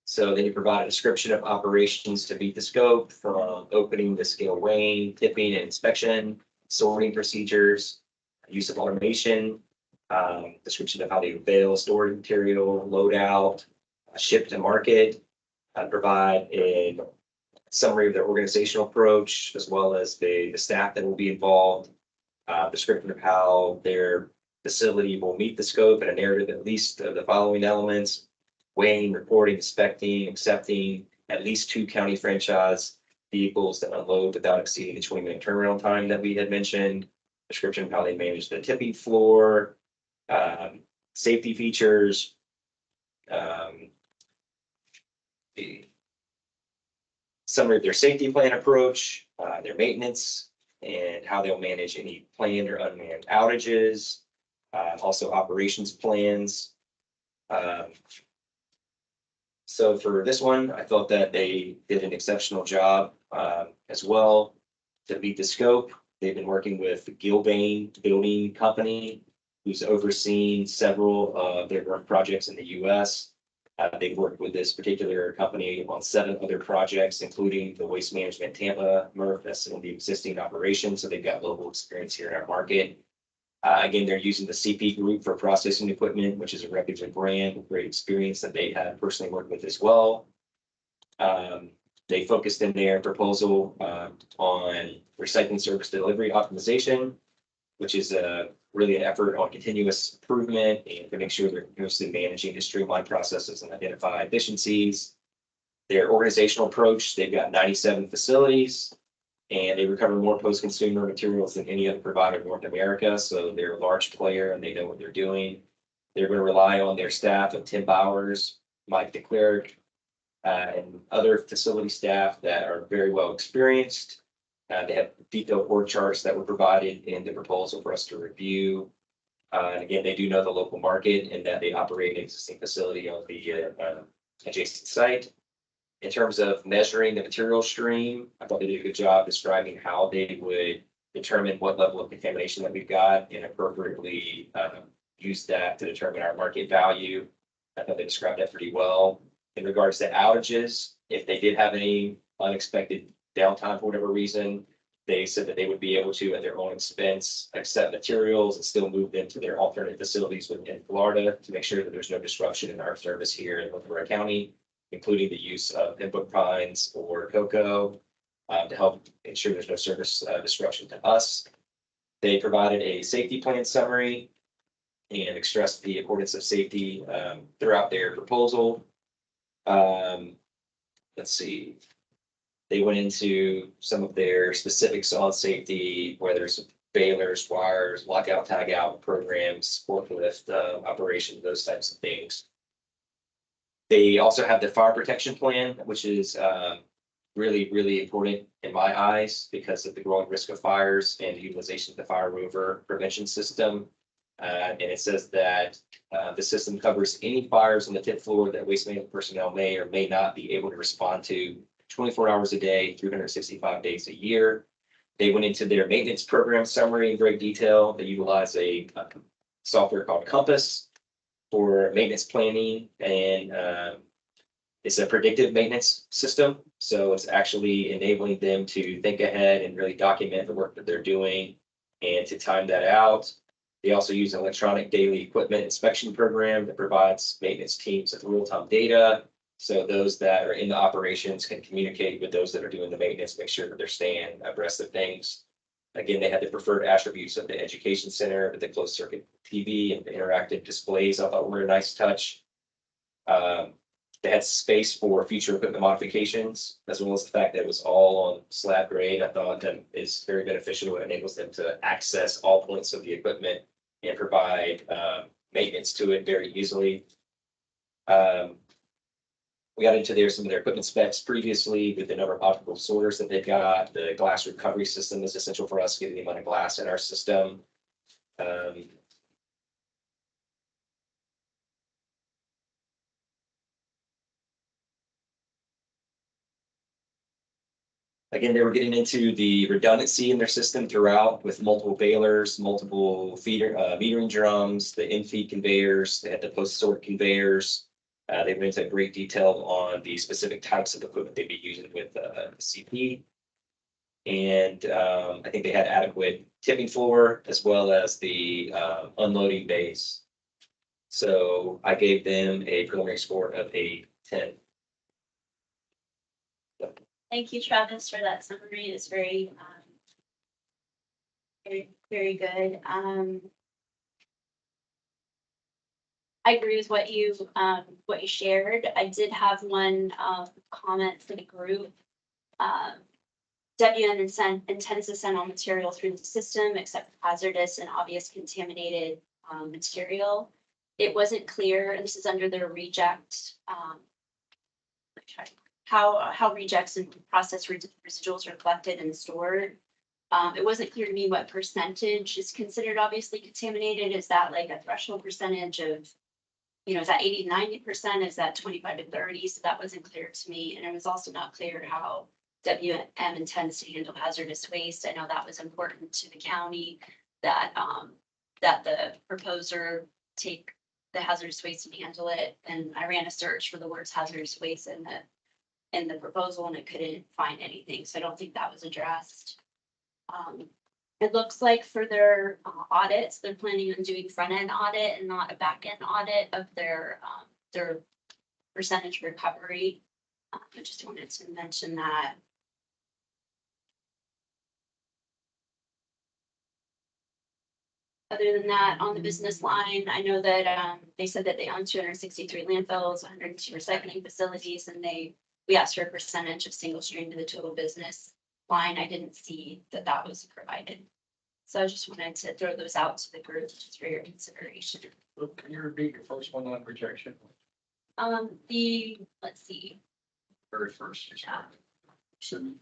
So then you provide a description of operations to meet the scope, from opening to scale weighing, tipping and inspection, sorting procedures, use of automation, description of how they bale, store material, load out, ship to market, provide a summary of their organizational approach, as well as the staff that will be involved, description of how their facility will meet the scope, and a narrative at least of the following elements: weighing, reporting, inspecting, accepting at least 2 county franchise vehicles that unload without exceeding the 20-minute turnaround time that we had mentioned, description of how they manage the tipping floor, safety features, the summary of their safety plan approach, their maintenance, and how they'll manage any planned or unmanned outages, also operations plans. So for this one, I thought that they did an exceptional job as well to meet the scope. They've been working with the Gilbane Building Company, who's overseen several of their work projects in the U.S. They've worked with this particular company on 7 other projects, including the Waste Management Tampa MRF that's in the existing operation. So they've got local experience here in our market. Again, they're using the CP Group for processing equipment, which is a reputable brand with great experience that they have personally worked with as well. They focused in their proposal on recycling service delivery optimization, which is really an effort on continuous improvement and to make sure they're continuously managing to streamline processes and identify efficiencies. Their organizational approach, they've got 97 facilities, and they recover more post-consumer materials than any other provider in North America. So they're a large player and they know what they're doing. They're going to rely on their staff of Tim Bowers, Mike DeClerc, and other facility staff that are very well experienced. They have detailed org charts that were provided in the proposal for us to review. And again, they do know the local market and that they operate an existing facility on the adjacent site. In terms of measuring the material stream, I thought they did a good job describing how they would determine what level of contamination that we've got and appropriately use that to determine our market value. I thought they described that pretty well. In regards to outages, if they did have any unexpected downtime for whatever reason, they said that they would be able to, at their own expense, accept materials and still move them to their alternate facilities within Florida to make sure that there's no disruption in our service here in Hillsborough County, including the use of input pines or cocoa to help ensure there's no service disruption to us. They provided a safety plan summary and expressed the importance of safety throughout their proposal. Let's see. They went into some of their specifics on safety, whether it's balers, wires, lockout, tagout programs, forklift operation, those types of things. They also have the fire protection plan, which is really, really important in my eyes because of the growing risk of fires and the utilization of the fire rover prevention system. And it says that the system covers any fires on the tip floor that waste management personnel may or may not be able to respond to 24 hours a day, 365 days a year. They went into their maintenance program summary in great detail. They utilize a software called Compass for maintenance planning, and it's a predictive maintenance system. So it's actually enabling them to think ahead and really document the work that they're doing and to time that out. They also use an electronic daily equipment inspection program that provides maintenance teams with real-time data. So those that are in the operations can communicate with those that are doing the maintenance, make sure that they're staying abreast of things. Again, they had the preferred attributes of the education center with the closed circuit TV and the interactive displays. I thought were a nice touch. They had space for future equipment modifications, as well as the fact that it was all on slab grade. I thought that is very beneficial. It enables them to access all points of the equipment and provide maintenance to it very easily. We got into some of their equipment specs previously with the number of optical sorters that they've got. The glass recovery system is essential for us, given the amount of glass in our system. Again, they were getting into the redundancy in their system throughout with multiple balers, multiple feeder, metering drums, the in-feed conveyors, they had the post-sort conveyors. They went into great detail on the specific types of equipment they'd be using with CP. And I think they had adequate tipping floor as well as the unloading bays. So I gave them a preliminary score of a 10. Thank you, Travis, for that summary. It's very, very good. I agree with what you shared. I did have one comment for the group. WM intends to send all material through the system except for hazardous and obvious contaminated material. It wasn't clear, and this is under the reject. How rejects and process residuals are collected and stored. It wasn't clear to me what percentage is considered obviously contaminated. Is that like a threshold percentage of, you know, is that 80 to 90%? Is that 25 to 30? So that wasn't clear to me. And it was also not clear how WM intends to handle hazardous waste. I know that was important to the county, that that the proposer take the hazardous waste and handle it. And I ran a search for the words hazardous waste in the proposal and it couldn't find anything. So I don't think that was addressed. It looks like for their audits, they're planning on doing front end audit and not a back end audit of their percentage recovery. I just wanted to mention that. Other than that, on the business line, I know that they said that they own 263 landfills, 102 recycling facilities, and we asked for a percentage of single stream to the total business line. I didn't see that that was provided. So I just wanted to throw those out to the group just for your consideration. Can you repeat your first one on rejection? Let's see. Very first. Yeah. Shouldn't.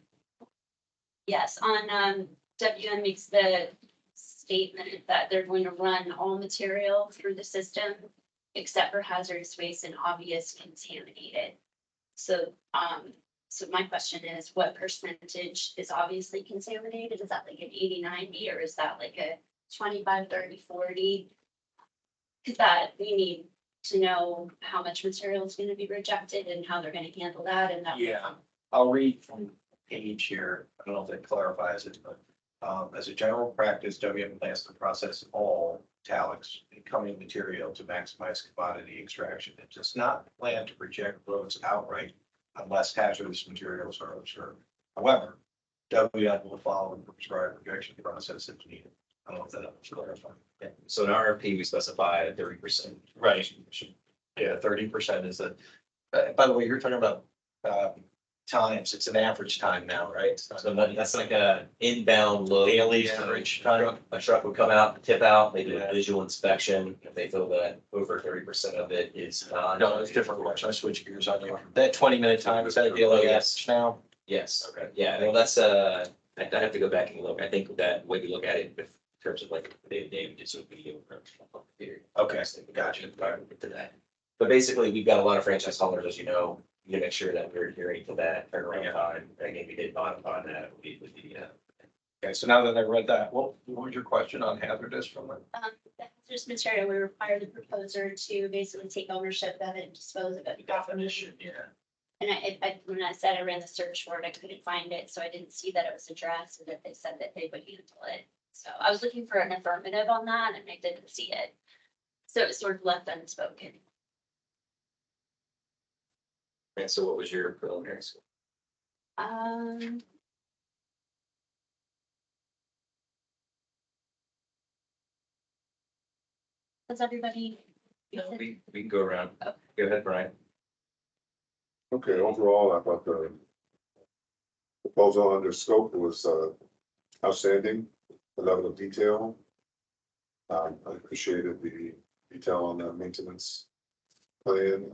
Yes, on WM makes the statement that they're going to run all material through the system except for hazardous waste and obvious contaminated. So, so my question is, what percentage is obviously contaminated? Is that like an 80, 90, or is that like a 25, 30, 40? Because that we need to know how much material is going to be rejected and how they're going to handle that. And that. Yeah, I'll read from page here. I don't know if that clarifies it, but as a general practice, WM plans to process all metallics incoming material to maximize commodity extraction. It does not plan to reject roads outright unless hazardous materials are observed. However, WM will follow the prescribed rejection process if needed. I don't know if that was clarified. Yeah. So in RFP, we specify 30%. Right. Yeah, 30% is a, by the way, you're talking about times, it's an average time now, right? So that's like a inbound load. Daily average time. time. A truck would come out, tip out, they do a visual inspection. If they feel that over 30% of it is not. No, it's different. Watch, I switch gears on you. That 20-minute time, is that a daily average now? Yes. Okay. Yeah, well, that's, I have to go back and look. I think that way we look at it in terms of like the damages would be over. Okay, gotcha. To that. But basically, we've got a lot of franchise haulers, as you know, you gotta make sure that we're adhering to that turnaround time. Again, we did modify that with the, Okay, so now that I read that, what was your question on hazardous from it? The hazardous material, we require the proposer to basically take ownership of it and dispose of it. Definition, yeah. And when I said I ran the search for it, I couldn't find it, so I didn't see that it was addressed and that they said that they would handle it. So I was looking for an affirmative on that and I didn't see it. So it was sort of left unspoken. and so what was your preliminary score? Does everybody? We can go around. Go ahead, Brian. Okay, overall, I thought the proposal under scope was outstanding, the level of detail. I appreciated the detail on the maintenance plan,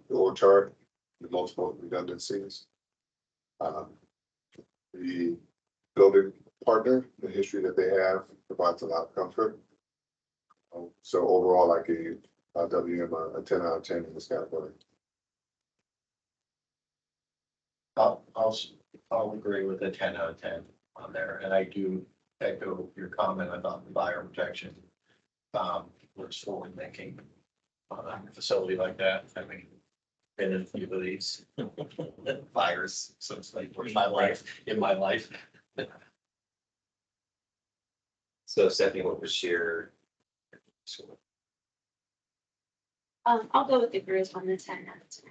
the org chart, the multiple redundancies. The building partner, the history that they have provides a lot of comfort. So overall, I gave WM a 10 out of 10 in this category. I'll agree with a 10 out of 10 on there, and I do echo your comment about the buyer protection. We're forward thinking on a facility like that. I mean, been in a few of these fires, so it's like in my life. So Stephanie, what was your? I'll go with the group on the 10 out of 10.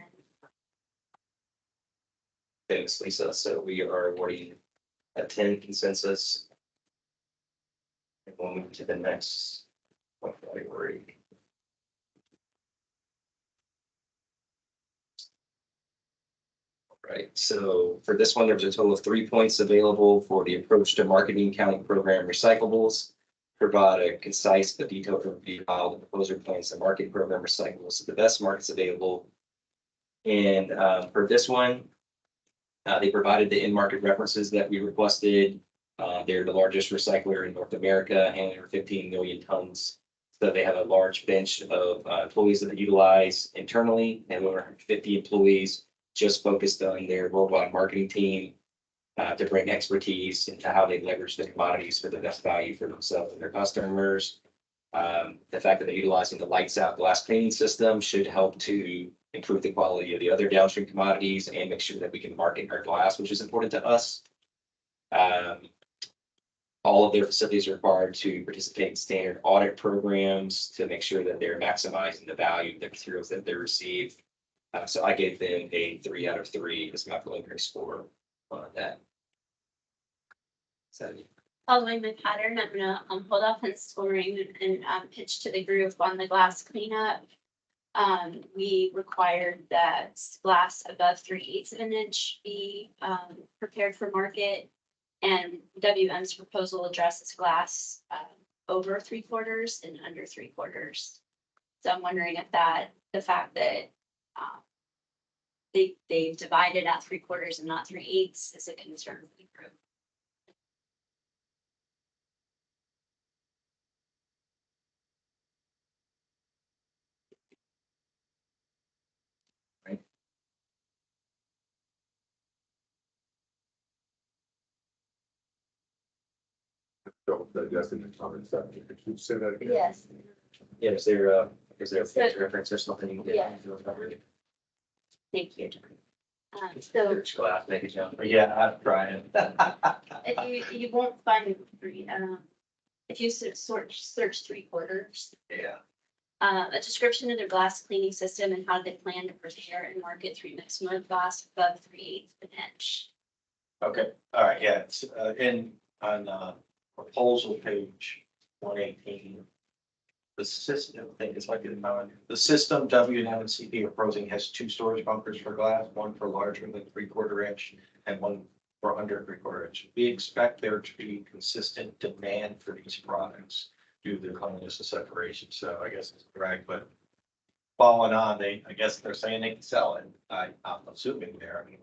Thanks, Lisa. So we are awarding a 10 consensus. And we'll move to the next category. Right, so for this one, there's a total of 3 points available for the approach to marketing county program recyclables. Provide a concise but detailed review of the proposer plans to market program recyclables to the best markets available. And for this one, they provided the in-market references that we requested. They're the largest recycler in North America, handling over 15 million tons. So they have a large bench of employees that they utilize internally, and over 50 employees just focused on their worldwide marketing team to bring expertise into how they leverage the commodities for the best value for themselves and their customers. The fact that they're utilizing the lights out glass cleaning system should help to improve the quality of the other downstream commodities and make sure that we can market our glass, which is important to us. All of their facilities are required to participate in standard audit programs to make sure that they're maximizing the value of the materials that they receive. So I gave them a 3 out of 3 as my preliminary score on that. So Following my pattern, I'm gonna hold off on scoring and pitch to the group on the glass cleanup. We required that glass above 3/8 of an inch be prepared for market. And WM's proposal addresses glass over 3/4 and under 3/4. So I'm wondering if the fact that they've divided at 3/4 and not 3/8 is a concern for the group. So that's in the comments. Could you say that again? Yes. yeah, is there a page reference or something? You can Yeah. get? Thank you, John. So Search glass, make it jump. Yeah, I'm trying. if you won't find if you search 3/4. Yeah. A description of their glass cleaning system and how they plan to prepare and market 3 mixed mode glass above 3/8 of an inch. Okay, all right, yeah, it's on proposal page 118. The system, I think it's like the system WNCP proposing has 2 storage bunkers for glass, one for larger than 3/4 inch and one for under 3/4 inch. We expect there to be consistent demand for these products due to the cleanliness of separation. So I guess it's correct, but following on, I guess they're saying they can sell it. I'm assuming there, I mean,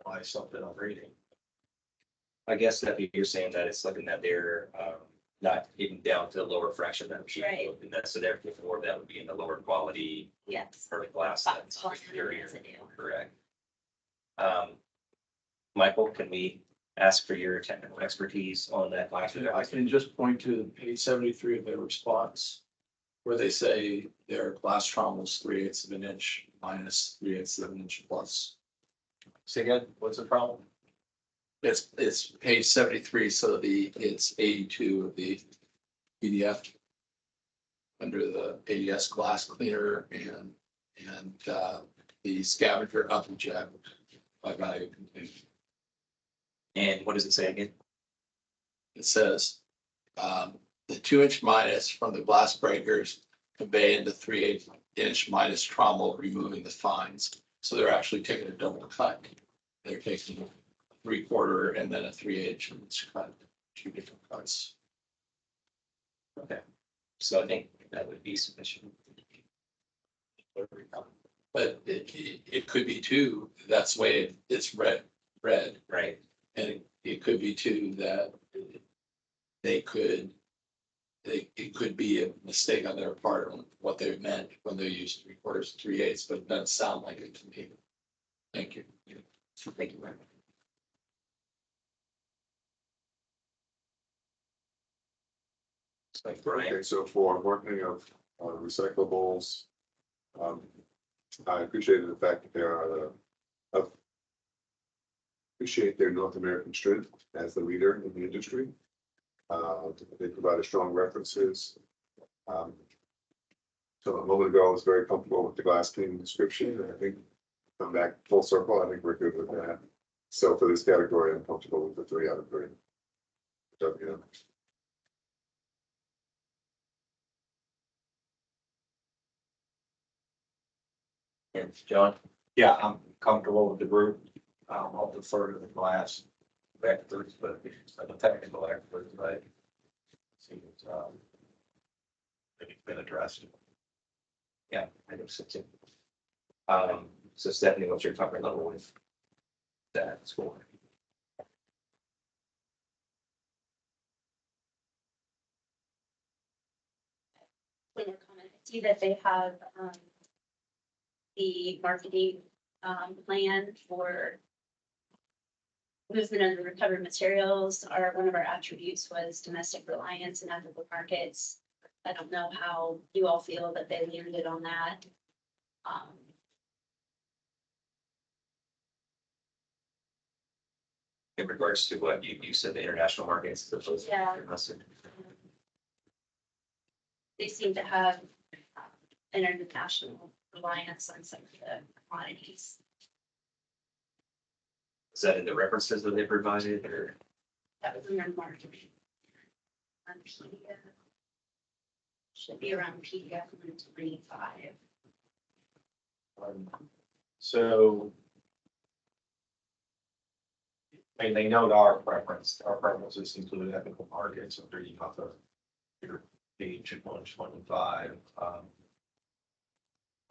why something I'm reading. I guess that you're saying that it's looking that they're not even down to the lower fraction that we should Right. look, and that's so therefore that would be in the lower quality Yes. per glass. Box That's quality superior, residue. correct. Michael, can we ask for your technical expertise on that glass? I can just point to page 73 of their response, where they say their glass trauma is 3/8 of an inch minus 3/8 of an inch plus. Say again, what's the problem? It's page 73, so it's 82 of the PDF. Under the ADS glass cleaner and the scavenger object by value container. And what does it say again? It says, the 2-inch minus from the glass breakers convey into 3/8 inch minus trommel, removing the fines. So they're actually taking a double cut. They're taking a 3/4 and then a 3/8 inch cut, 2 different cuts. Okay, so I think that would be sufficient. But it could be too, that's the way it's read. Right. And it could be too that they could it could be a mistake on their part on what they meant when they used 3/4 and 3/8, but it doesn't sound like it to me. Thank you. Thank you, Ryan. Thanks, Brian. Okay, so for marketing of recyclables, I appreciated the fact that there are appreciate their North American strength as the leader in the industry. They provided strong references. So a moment ago, I was very comfortable with the glass cleaning description, and I think come back full circle, I think we're good with that. So for this category, I'm comfortable with the 3 out of 3. WM. And John, Yeah, I'm comfortable with the group. I'll defer to the glass experts, but the technical experts, right? Seems, it's been addressed. yeah, I think so too. So Stephanie, what's your comfort level with that score? Cleaner comment. I see that they have, the marketing, plan for movement of recovered materials. One of our attributes was domestic reliance and ethical markets. I don't know how you all feel that they landed on that. In regards to what you said, the international markets. Yeah. They seem to have international reliance on some of the commodities. Is that in the references that they provided or? That was in their marketing. On PDF. Should be around PDF 125. So. I mean, they note our preference. Our preferences include ethical markets under your page 125.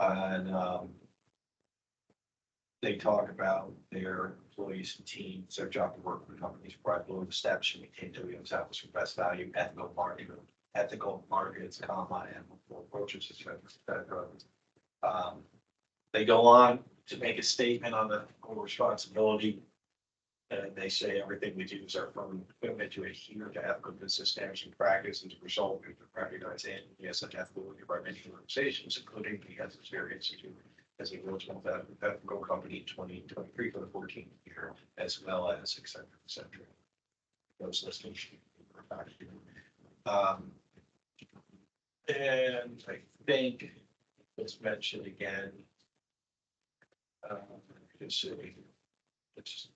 And they talk about their employees and teams, their job to work for companies, provide below the steps should maintain themselves for best value, ethical markets, comma, and approaches, etc. They go on to make a statement on the core responsibility. And they say everything we do is our firm commitment to adhere to ethical business standards and practice and to result in recognizing such ethical by many organizations, including the Ethisphere Institute as a original ethical company in 2023 for the 14th year, as well as et cetera, et cetera. Those listings. And I think it's mentioned again. It's it's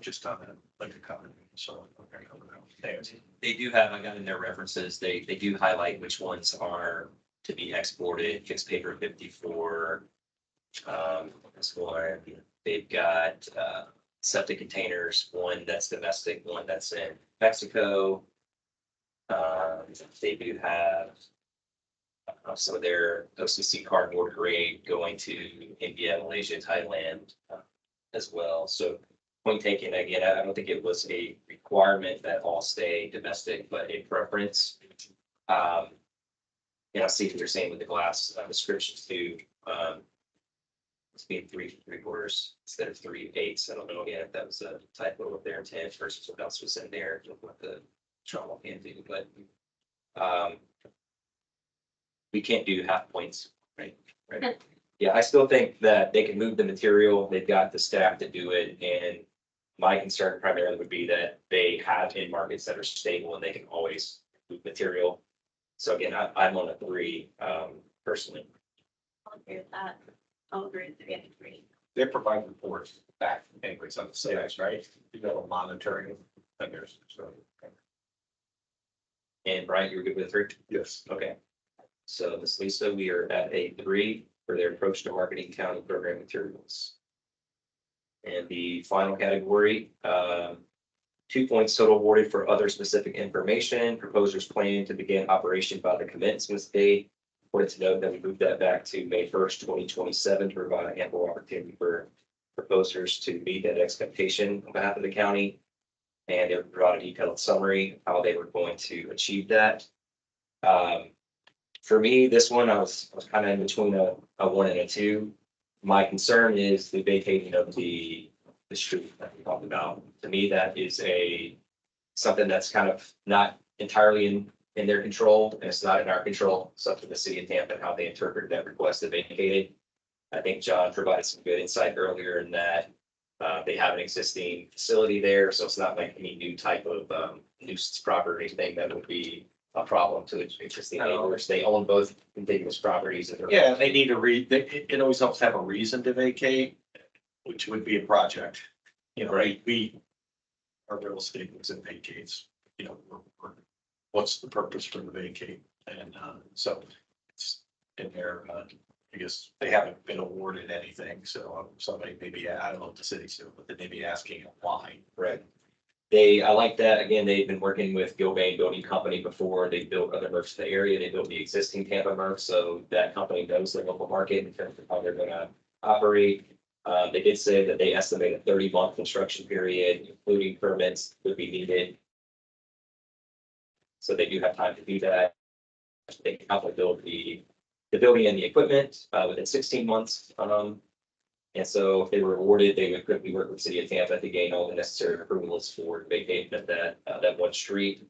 just on a comment, so okay, They do have, I got in their references, they do highlight which ones are to be exported, fixed paper 54. This one, they've got septic containers, one that's domestic, one that's in Mexico. They do have some of their OCC cardboard grade going to India, Malaysia, Thailand as well. So point taken, again, I don't think it was a requirement that all stay domestic, but a preference. I see what you're saying with the glass descriptions too. It's being 3/3 instead of 3/8. I don't know again if that was a typo of their intent versus what else was in there, what the trauma can do, but we can't do half points, right? Right. Yeah, I still think that they can move the material. They've got the staff to do it. And my concern primarily would be that they have in markets that are stable and they can always move material. So again, I'm on a 3 personally. I'll agree with that. I'll agree with 3 out of 3. They provide reports back anyways on the sales, right? You got a monitoring and there's so. And Brian, you were good with 3? Yes. Okay. So Ms. Lisa, we are at a 3 for their approach to marketing county program materials. And the final category, 2 points total awarded for other specific information. Proposers planning to begin operation by the commencement date. Wanted to note that we moved that back to May 1st, 2027 to provide ample opportunity for proposers to meet that expectation on behalf of the county. And they brought a detailed summary of how they were going to achieve that. For me, this one, I was kind of in between a 1 and a 2. My concern is the vacating of the street that we talked about. To me, that is something that's kind of not entirely in their control, and it's not in our control. It's up to the city of Tampa and how they interpret that request to vacate it. I think John provided some good insight earlier in that they have an existing facility there, so it's not like any new type of nuisance property or anything that would be a problem to the existing neighbors. They own both contiguous properties. And Yeah, they need to it always helps to have a reason to vacate, which would be a project. You know, we our real estate was in vacates, you know, what's the purpose for the vacate? And so it's in there, I guess they haven't been awarded anything, so somebody maybe, I don't know if the city's doing, but they may be asking why. Right. I like that. Again, they've been working with Gilbane Building Company before. They built other MRFs in the area. They built the existing Tampa MRF, so that company knows the local market in terms of how they're gonna operate. They did say that they estimate a 30-month construction period, including permits, would be needed. So they do have time to do that. They can probably build the building and the equipment within 16 months. And so if they were awarded, they would quickly work with the city of Tampa to gain all the necessary approvals for vacating of that one street.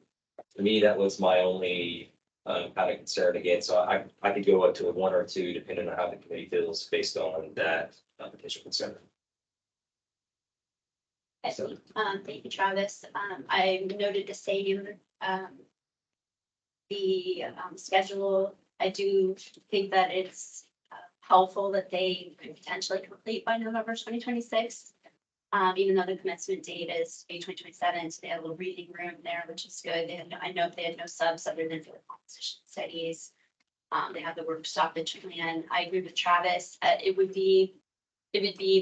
To me, that was my only kind of concern again. So I could go up to a 1 or 2, depending on how the committee feels based on that potential concern. Thank you, Travis. I noted the same, the schedule. I do think that it's helpful that they could potentially complete by November 2026. Even though the commencement date is May 2027, so they have a little reading room there, which is good. I know they had no subs other than for the composition studies. They have the work stoppage plan. I agree with Travis. It would be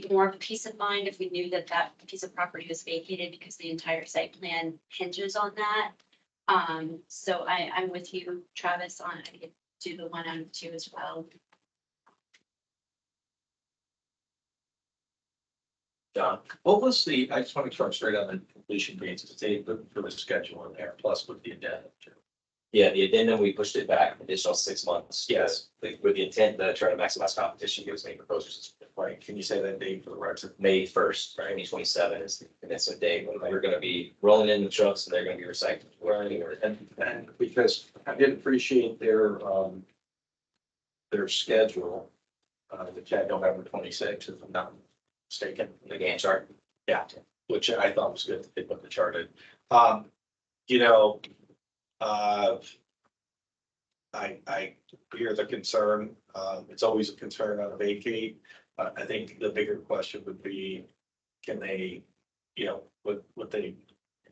more of a peace of mind if we knew that that piece of property was vacated, because the entire site plan hinges on that. So I'm with you, Travis, on I could do the 1 and 2 as well. John? What was I just want to start straight on the completion dates, they put for the schedule in there, plus with the addendum. Yeah, the addendum, we pushed it back an additional 6 months. Yes. With the intent to try to maximize competition, gives me proposals. Right, can you say that date for the record? May 1st, 2027 is the commencement date when we're gonna be rolling in the trucks and they're gonna be recycled. And because I did appreciate their schedule, which had November 26th, if I'm not mistaken. The Gantt chart. Yeah, which I thought was good that they put the chart in. You know, I hear the concern. It's always a concern on a vacate. I think the bigger question would be, can they, you know, what they,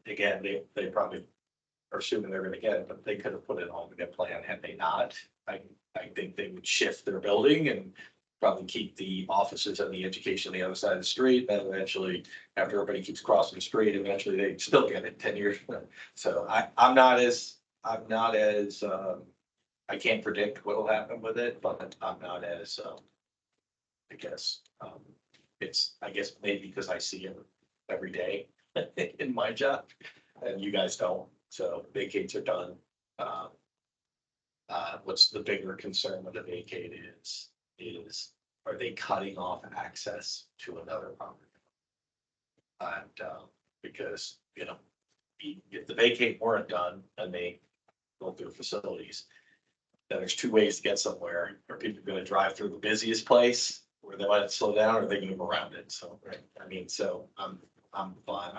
again, they probably are assuming they're gonna get it, but they could have put it on the plan had they not. I think they would shift their building and probably keep the offices and the education on the other side of the street. And eventually, after everybody keeps crossing the street, eventually they still get it 10 years from now. So I'm not as, I can't predict what will happen with it, but I'm not as, I guess, I guess maybe because I see it every day in my job and you guys don't. So vacates are done. What's the bigger concern with the vacate is are they cutting off access to another property? And because, you know, if the vacate weren't done and they go through facilities, then there's 2 ways to get somewhere. Are people going to drive through the busiest place where they might slow down, or are they going to move around it? So, right. I mean, so I'm fine.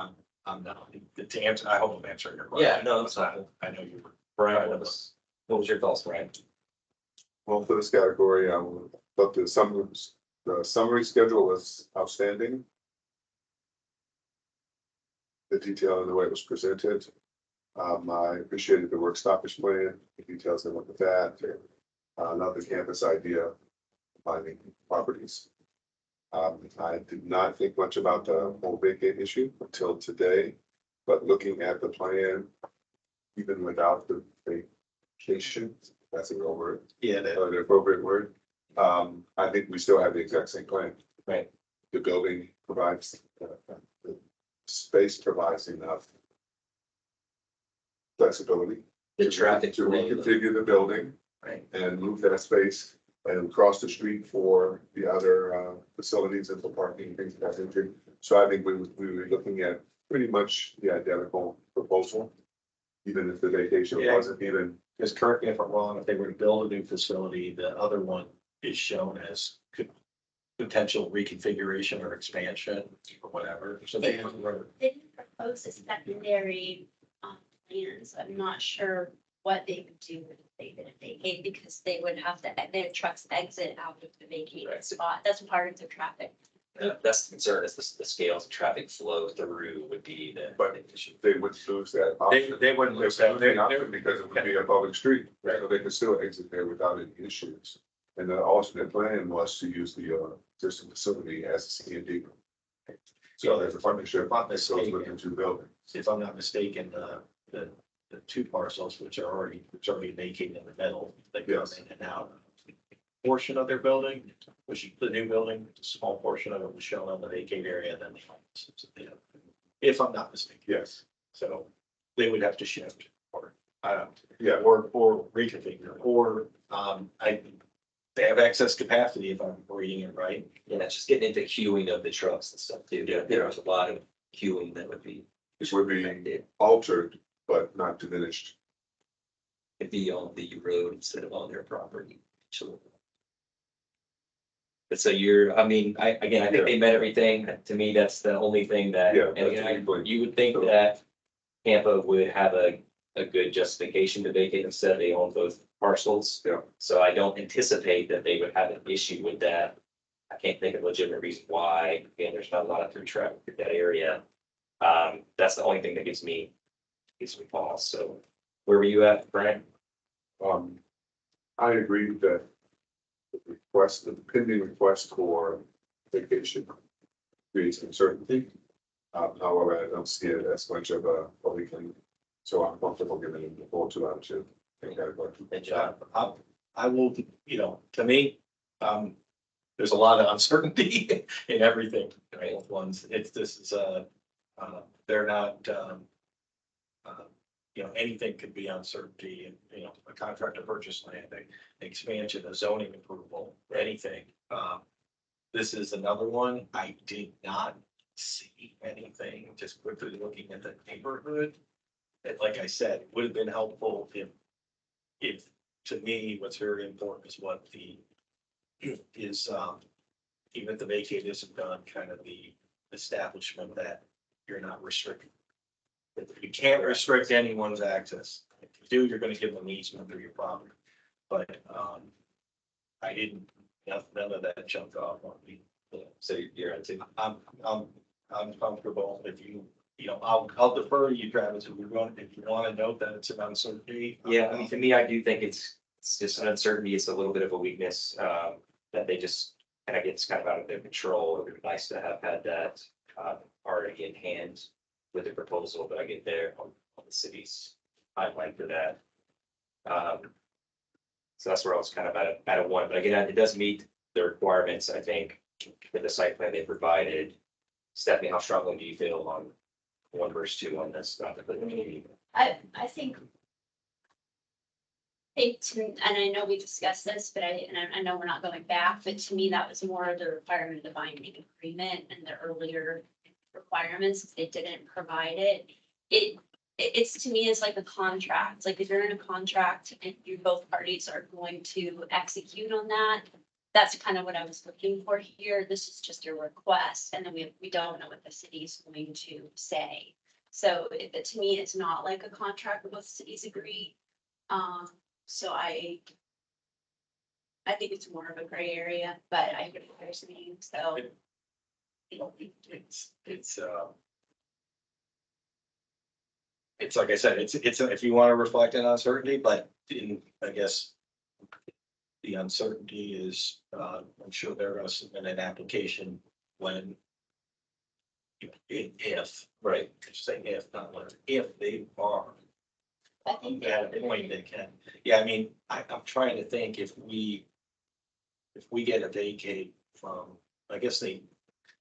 I'm not to answer. I hope I'm answering your question. Yeah, no, that's fine. I know you were. Brian, what was your thoughts, Brian? Well, for this category, I thought the summary schedule was outstanding. The detail and the way it was presented. I appreciated the work stoppage plan, the details that went with that. Love the campus idea, finding properties. I did not think much about the whole vacate issue until today, but looking at the plan, even without the vacation, that's a real word. Yeah. The appropriate word. I think we still have the exact same plan. Right. the building provides, the space provides enough flexibility. The traffic To flow. reconfigure the building. Right. And move that space and cross the street for the other facilities and for parking and things of that nature. So I think we were looking at pretty much the identical proposal, even if the vacation Yeah. wasn't even. Because correct me if I'm wrong, if they were to build a new facility, the other one is shown as potential reconfiguration or expansion or whatever. So they have. They didn't propose a secondary plans. I'm not sure what they would do if they didn't vacate, because they would have to, their trucks exit out of the vacated Right. spot. That's part of the traffic. That's the concern, is the scales of traffic flow through would be the. But they would lose that option. They wouldn't lose They that. wouldn't option because it would be a public street, so they could still exit there without any issues. And the alternate plan was to use the existing facility as a C&D. So there's a partnership that goes with the two buildings. If I'm not mistaken, the two parcels which are already vacated in the middle, they come Yes. in and out. Portion of their building, which is the new building, a small portion of it was shown on the vacate area, then the offices, if I'm not mistaken. Yes, So they would have to shift or, yeah, or reconfigure, or, they have excess capacity if I'm reading it right. Yeah, it's just getting into queuing of the trucks and stuff too. There was a lot of queuing that would be. it would be affected. altered, but not diminished. It'd be on the road instead of on their property. So. But so I think they met everything. To me, that's the only thing that, Yeah, and that's again, a good point. you would think that Tampa would have a good justification to vacate instead they own both parcels. Yeah. So I don't anticipate that they would have an issue with that. I can't think of a legitimate reason why. Again, there's not a lot of through traffic in that area. That's the only thing that gives me pause. So where were you at, Brian? I agree that the pending request for vacation creates uncertainty. However, I don't see it as much of a weekend, so I'm comfortable giving it the full 2 out of 2. And John, I will, to me, there's a lot of uncertainty in everything, right? Ones, they're not, anything could be uncertainty, and, a contract to purchase land, expansion, a zoning approval, anything. This is another one. I did not see anything, just quickly looking at the neighborhood. And like I said, it would have been helpful if, to me, what's very important is what even if the vacate isn't done, kind of the establishment that you're not restricted. You can't restrict anyone's access. If you do, you're gonna give them easement through your property. But, I didn't, none of that jumped off on me. So you're on two. I'm comfortable if I'll defer to you, Travis, if you want to note that it's an uncertainty. Yeah, I mean, to me, I do think it's just an uncertainty. It's a little bit of a weakness, that they just kind of gets kind of out of their control. It would be nice to have had that, already in hand with the proposal, but I get there on the city's timeline for that. So that's where I was kind of at a 1, but again, it does meet the requirements, I think, with the site plan they provided. Stephanie, how strongly do you feel on 1 versus 2 on this? I think. And I know we discussed this, but I know we're not going back, but to me, that was more of the requirement of the binding agreement and the earlier requirements. If they didn't provide it. It's to me, it's like a contract. Like if you're in a contract and both parties are going to execute on that, that's kind of what I was looking for here. This is just a request, and then we don't know what the city's going to say. So to me, it's not like a contract with both cities agree. So I think it's more of a gray area, but I hear what you're saying, so. It's like I said, it's if you want to reflect on uncertainty, but I guess the uncertainty is, I'm sure they're going to submit an application when, if, right, say if, not when, if they are I think at a point they can. Yeah, I mean, I'm trying to think if we get a vacate from, I guess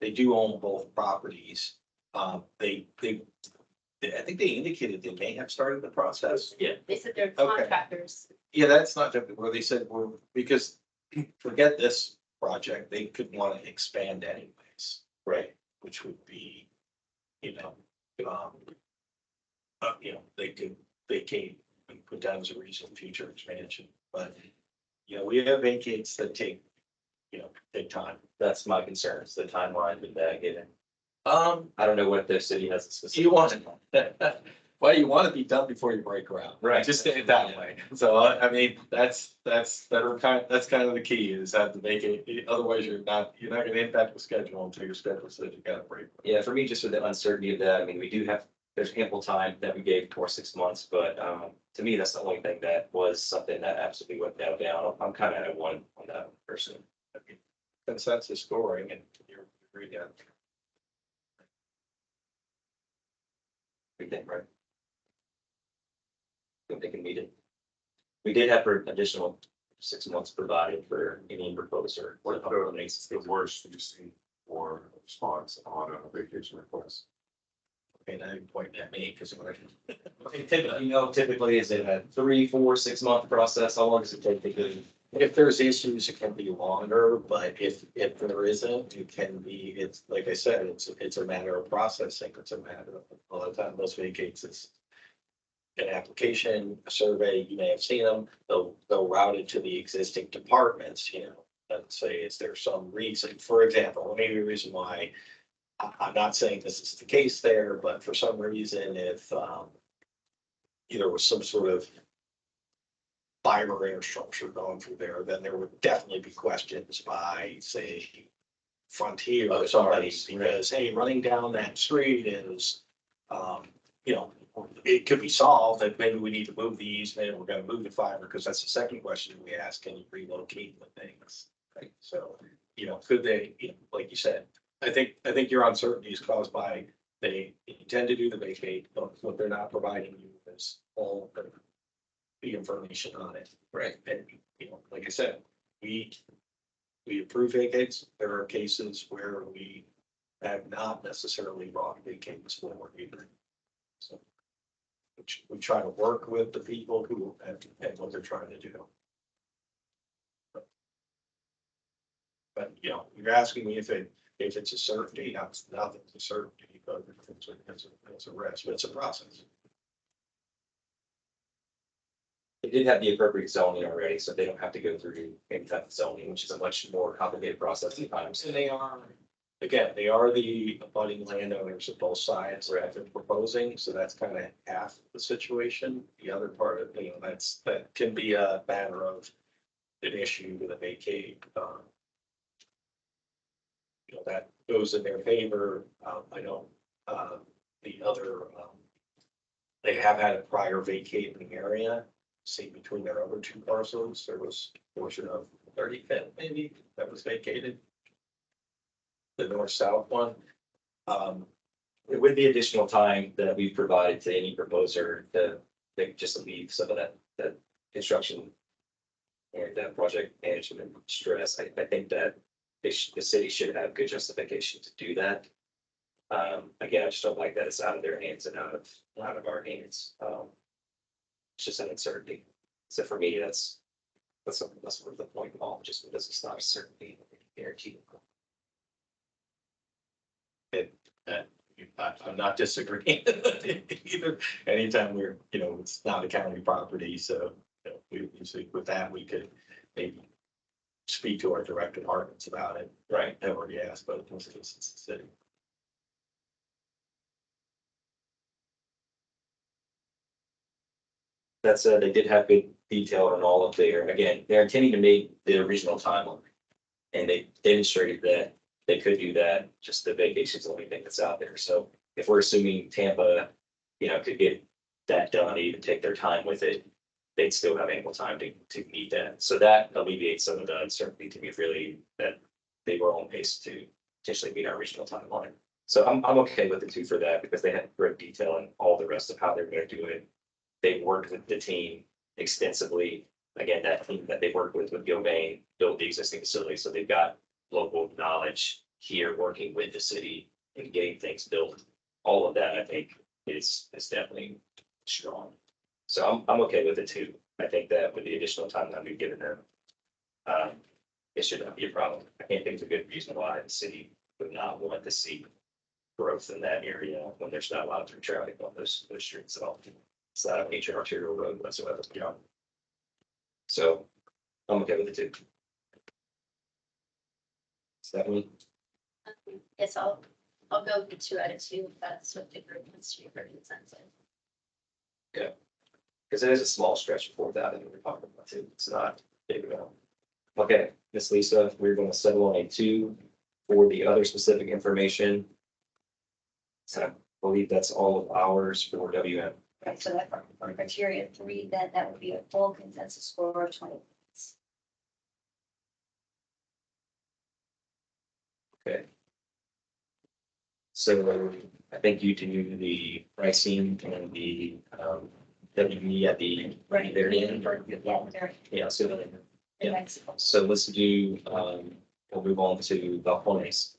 they do own both properties. I think they indicated they may have started the process. Yeah. They said they're Okay. contractors. Yeah, that's not typical, where they said, well, because forget this project, they could want to expand anyways, right? Which would be, you know, they could vacate and put down as a reason for future expansion, but, we have vacates that take, take time. That's my concern, is the timeline with that given. Um, I don't know what the city has a specific. you want it, well, you want to be done before you break ground. Right. Just say it that way. So, I mean, that's kind of the key is have to make it, otherwise you're not gonna impact the schedule until your schedule says you gotta break. Yeah, for me, just with the uncertainty of that, I mean, we do have, there's ample time that we gave for 6 months, but to me, that's the only thing that was something that absolutely went down. I'm kind of at one on that one personally. Consensus scoring and you're agreed on. We think, right? Think they can meet it. We did have for additional 6 months provided for any proposer. What the worst you see for a response on a vacation request? Okay, now you point at me because Typically, is it a 3, 4, 6 month process? How long does it take to do? if there's issues, it can be longer, but if there isn't, it can be, it's like I said, it's a matter of processing. It's a matter of, a lot of time, most vacates is an application, a survey, you may have seen them, they'll route it to the existing departments, let's say, is there some reason, for example, maybe a reason why, I'm not saying this is the case there, but for some reason, if there was some sort of fiber infrastructure going through there, then there would definitely be questions by, say, Frontier or somebody, because, hey, running down that street is, it could be solved, that maybe we need to move the easement, we're gonna move the fiber, because that's the second question we ask, can you relocate the things? Right, so, could they, like you said, I think your uncertainty is caused by, they intend to do the vacate, but what they're not providing you is all the information on it. Right. And, like I said, we approve vacates, there are cases where we have not necessarily brought vacates forward either. So we try to work with the people who and what they're trying to do. But, you're asking me if it's a certainty, nothing's a certainty, but it's a risk, but it's a process. They did have the appropriate zoning already, so they don't have to go through any type of zoning, which is a much more complicated process sometimes. And they are the abutting landowners of both sides that they're proposing, so that's kind of half the situation. The other part of, that can be a matter of an issue with a vacate. That goes in their favor. I know, the other, they have had a prior vacate in the area. See, between their other two parcels, there was a portion of 35th maybe that was vacated. The north-south one. With the additional time that we've provided to any proposer to just leave some of that construction and that project management stress, I think that the city should have good justification to do that. Again, I just don't like that it's out of their hands and out of our hands. It's just an uncertainty. So for me, that's sort of the point of all, just because it's not a certainty, guaranteed. I'm not disagreeing either. Anytime we're, it's not a county property, so we usually with that, we could maybe speak to our direct departments about it. Right. I've already asked, but in this case, it's the city. That said, they did have good detail on all of they're intending to make the original timeline. And they demonstrated that they could do that, just the vacation is the only thing that's out there. So if we're assuming Tampa, could get that done, even take their time with it, they'd still have ample time to meet that. So that alleviates some of the uncertainty to me, really, that they were on pace to potentially meet our original timeline. So I'm okay with the two for that, because they had great detail and all the rest of how they're going to do it. They worked with the team extensively. Again, that team that they worked with Gilbane built the existing facility, so they've got local knowledge here working with the city and getting things built. All of that, I think, is definitely strong. So I'm okay with it too. I think that with the additional time that we've given them, it should not be a problem. I can't think of a good reason why the city would not want to see growth in that area when there's not a lot of through traffic on those streets at all. It's not a major arterial road whatsoever. Yeah. So I'm okay with it too. Stephanie? Yes, I'll go with 2 out of 2 if that's what the group wants to be for consensus. Because it is a small stretch before that, and we're talking about too. It's not big at all. Okay, Miss Lisa, we're going to settle on a 2 for the other specific information. So I believe that's all of ours for WM. Right, so that for criteria 3, then that would be a full consensus score of 20 points. Okay. So I think you do the pricing and the WE at the very end. Yeah, there. Yeah, so yeah. Thanks. So let's do, we'll move on to balcones.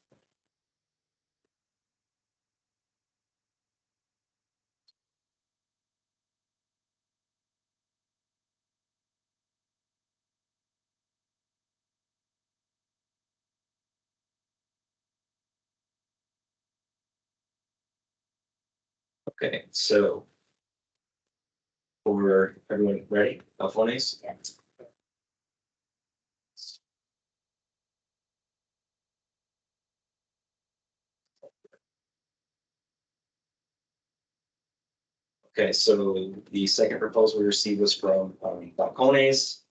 Okay, so for everyone ready, balcones? Yeah. Okay, so the second proposal we received was from balcones.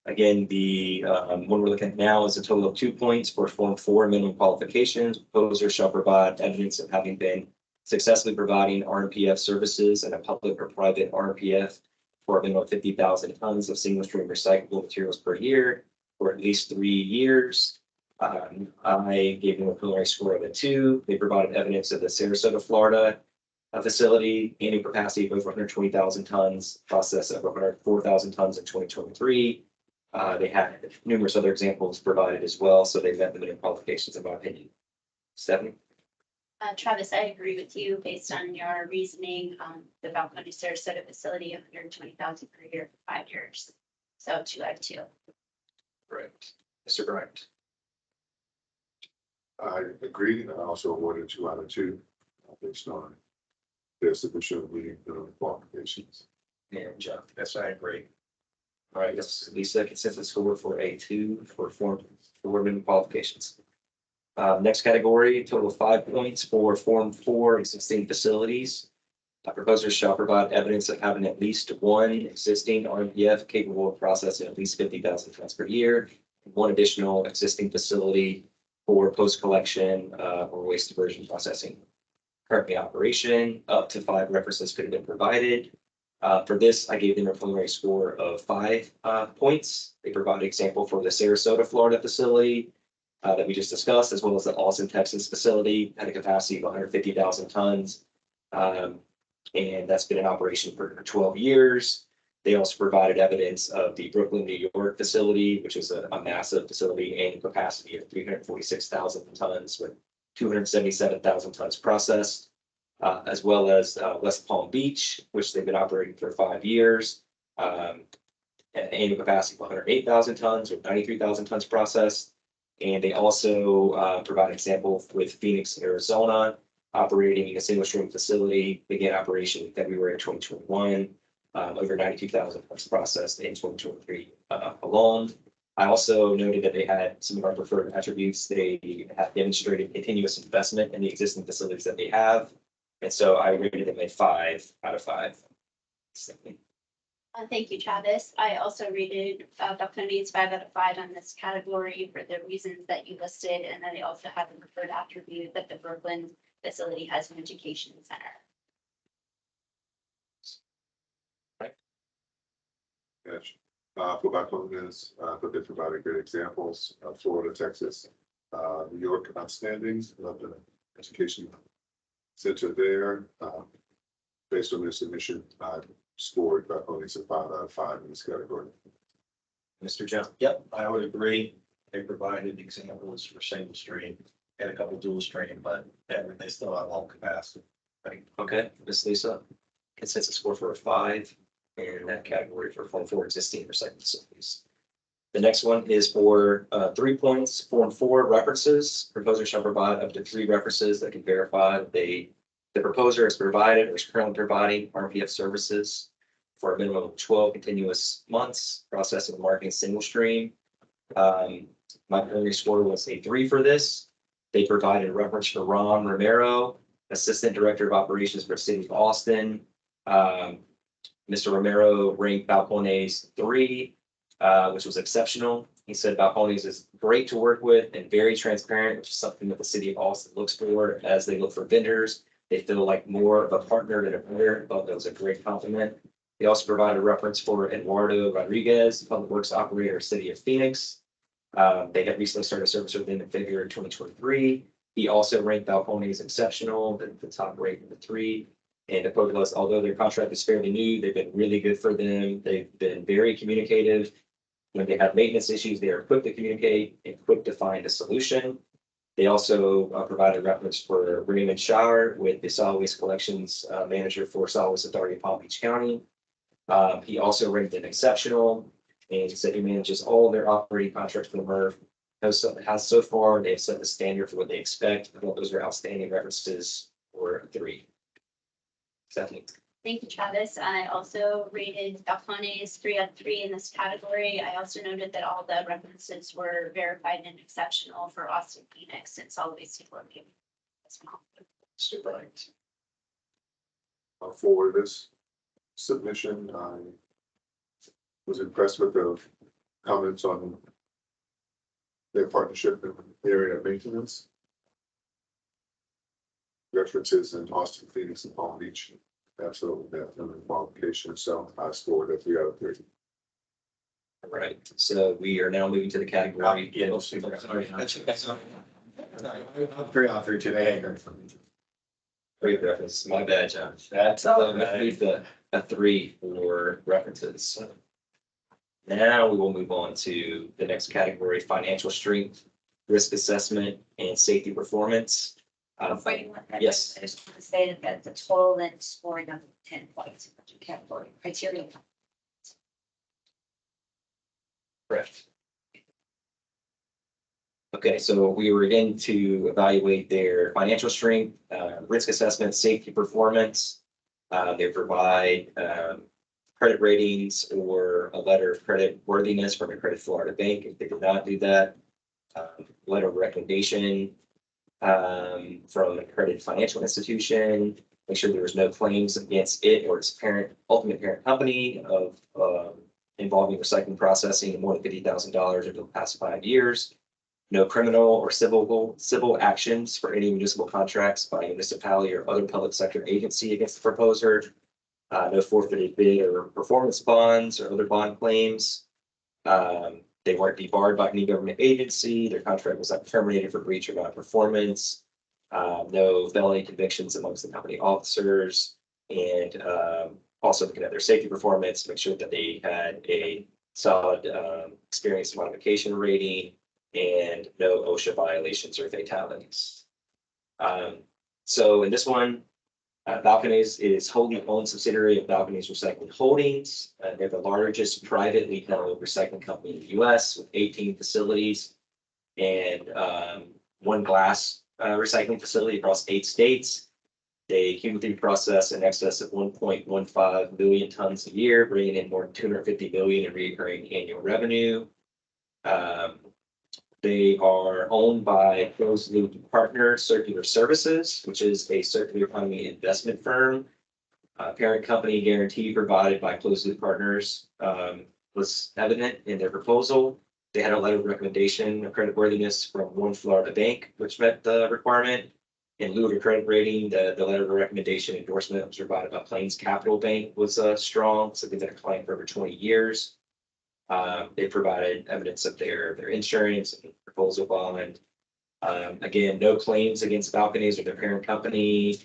Again, the one we're looking at now is a total of 2 points for Form 4 minimum qualifications. Proposer shall provide evidence of having been successfully providing RMPF services and a public or private RMPF for a minimum of 50,000 tons of single stream recyclable materials per year for at least 3 years. I gave them a preliminary score of a 2. They provided evidence of the Sarasota, Florida facility, annual capacity of over 120,000 tons, process of 104,000 tons in 2023. They had numerous other examples provided as well, so they met the minimum qualifications in my opinion. Stephanie? Travis, I agree with you based on your reasoning, the Balcony Sarasota facility, 120,000 per year for 5 years. So 2 out of 2. Correct. Mr. Bryant? I agree, and I also awarded 2 out of 2 based on their submission of meeting the qualifications. And Jeff? Yes, I agree. All right, yes, Lisa, consensus score for a 2 for Form 4 minimum qualifications. Next category, total of 5 points for Form 4 existing facilities. Proposers shall provide evidence of having at least 1 existing RMPF capable of processing at least 50,000 tons per year, 1 additional existing facility for post-collection or waste diversion processing. Currently operation, up to 5 references could have been provided. For this, I gave them a preliminary score of 5 points. They provide an example for the Sarasota, Florida facility that we just discussed, as well as the Austin, Texas facility, had a capacity of 150,000 tons. And that's been in operation for 12 years. They also provided evidence of the Brooklyn, New York facility, which is a massive facility and capacity of 346,000 tons with 277,000 tons processed, as well as West Palm Beach, which they've been operating for 5 years. An annual capacity of 108,000 tons with 93,000 tons processed. And they also provide an example with Phoenix, Arizona, operating a single stream facility, began operation in February of 2021, over 92,000 tons processed in 2023 alone. I also noted that they had some of our preferred attributes. They have demonstrated continuous investment in the existing facilities that they have. And so I rated them a 5 out of 5. Thank you, Travis. I also rated Balcony's 5 out of 5 on this category for the reasons that you listed, and then they also have the preferred attribute that the Brooklyn facility has an education center. Yes. For balconies, but they provided great examples, Florida, Texas, New York, outstanding, love the education center there. Based on their submission, I scored balconies a 5 out of 5 in this category. Mr. Jones? Yep, I would agree. They provided examples for single stream and a couple dual stream, but they still have all capacity. Okay, Ms. Lisa, consensus score for a 5 in that category for 4 existing recycling facilities. The next one is for 3 points, 4 and 4 references. Proposer shall provide up to 3 references that can verify that the proposer has provided or is currently providing RPF services for a minimum of 12 continuous months, processing and marketing single stream. My preliminary score was a 3 for this. They provided a reference for Ron Romero, Assistant Director of Operations for the City of Austin. Mr. Romero ranked Balcones 3, which was exceptional. He said Balcones is great to work with and very transparent, which is something that the City of Austin looks for as they look for vendors. They feel like more of a partner than a vendor. I thought that was a great compliment. They also provided a reference for Eduardo Rodriguez, Public Works Operator, City of Phoenix. They had recently started service with them in February 2023. He also ranked Balcones exceptional, the top rate of the 3. And the quote was, although their contract is fairly new, they've been really good for them. They've been very communicative. When they have maintenance issues, they are quick to communicate and quick to find a solution. They also provided reference for Raymond Shower with the Solid Waste Collections Manager for Solid Waste Authority of Palm Beach County. He also ranked them exceptional and said he manages all their operating contracts for the MRF. Has so far, they've set the standard for what they expect. I thought those were outstanding references for a 3. Stephanie. Thank you, Travis. I also rated Balcones 3 out of 3 in this category. I also noted that all the references were verified and exceptional for Austin, Phoenix, and Solid Waste Authority as well. Super. Right. For this submission, I was impressed with the comments on their partnership in the area of maintenance. References in Austin, Phoenix, and Palm Beach. Absolutely, definitely qualification. So I scored a 3 out of 3. All right, so we are now moving to the category. Sorry. I'm 3 out of 3 today. Great reference. My bad, John. That's A 3 for references. Now we will move on to the next category, financial strength, risk assessment, and safety performance. Before you want that, Yes. I just want to say that the total then scoring of 10 points in the category criteria. Correct. Okay, so we were again to evaluate their financial strength, risk assessment, safety performance. They provide credit ratings or a letter of credit worthiness from a credit Florida bank. If they did not do that, letter of recommendation from a credit financial institution, make sure there was no claims against it or its parent, ultimate parent company of involving recycling processing of more than $50,000 over the past 5 years. No criminal or civil actions for any municipal contracts by a municipality or other public sector agency against the proposer. No forfeited bid or performance bonds or other bond claims. They weren't debarred by any government agency. Their contract was not terminated for breach or non-performance. No felony convictions amongst the company officers. And also looking at their safety performance, make sure that they had a solid experience modification rating and no OSHA violations or fatalities. So in this one, Balcones is wholly owned subsidiary of Balcones Recycling Holdings. They're the largest privately held recycling company in the US with 18 facilities and 1 glass recycling facility across 8 states. They cumulatively process in excess of 1.15 million tons a year, bringing in more than 250 million in recurring annual revenue. They are owned by closed loop partner Circular Services, which is a circular economy investment firm. Parent company guarantee provided by closed loop partners was evident in their proposal. They had a letter of recommendation of creditworthiness from one Florida bank, which met the requirement. In lieu of a credit rating, the letter of recommendation endorsement was provided by Plains Capital Bank was strong. So they've been a client for over 20 years. They provided evidence of their insurance and proposal bond. Again, no claims against Balcones or their parent company.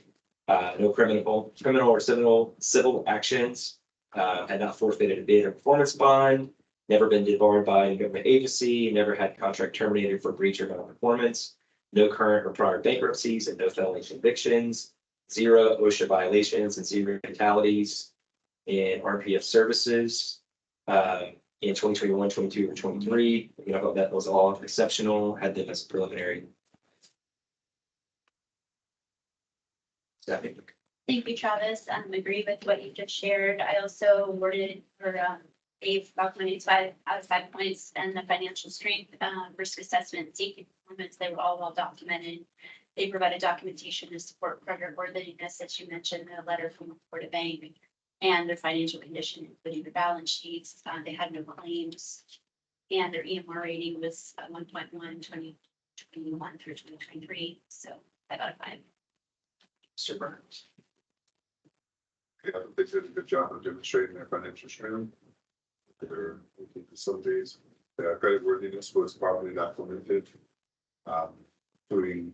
No criminal or civil actions. Had not forfeited a bid or performance bond. Never been debarred by a government agency. Never had contract terminated for breach or non-performance. no current or prior bankruptcies and no felony convictions, 0 OSHA violations and 0 fatalities in RPF services. In 2021, 22, or 23, that was all exceptional, had them as preliminary. Stephanie? Thank you, Travis. Agree with what you just shared. I also awarded or gave Eval Comm 5 out of 5 points, and the financial strength, risk assessment, safety performance, they were all well documented. They provided documentation to support credit worthiness that you mentioned, a letter from Florida Bank, and their financial condition, including the balance sheets. They had no claims, and their EMR rating was 1.1, 2021 through 2023. So 5 out of 5. Mr. Burns? Yeah, they did a good job of demonstrating their financial strength. Their facilities, their creditworthiness was properly documented, including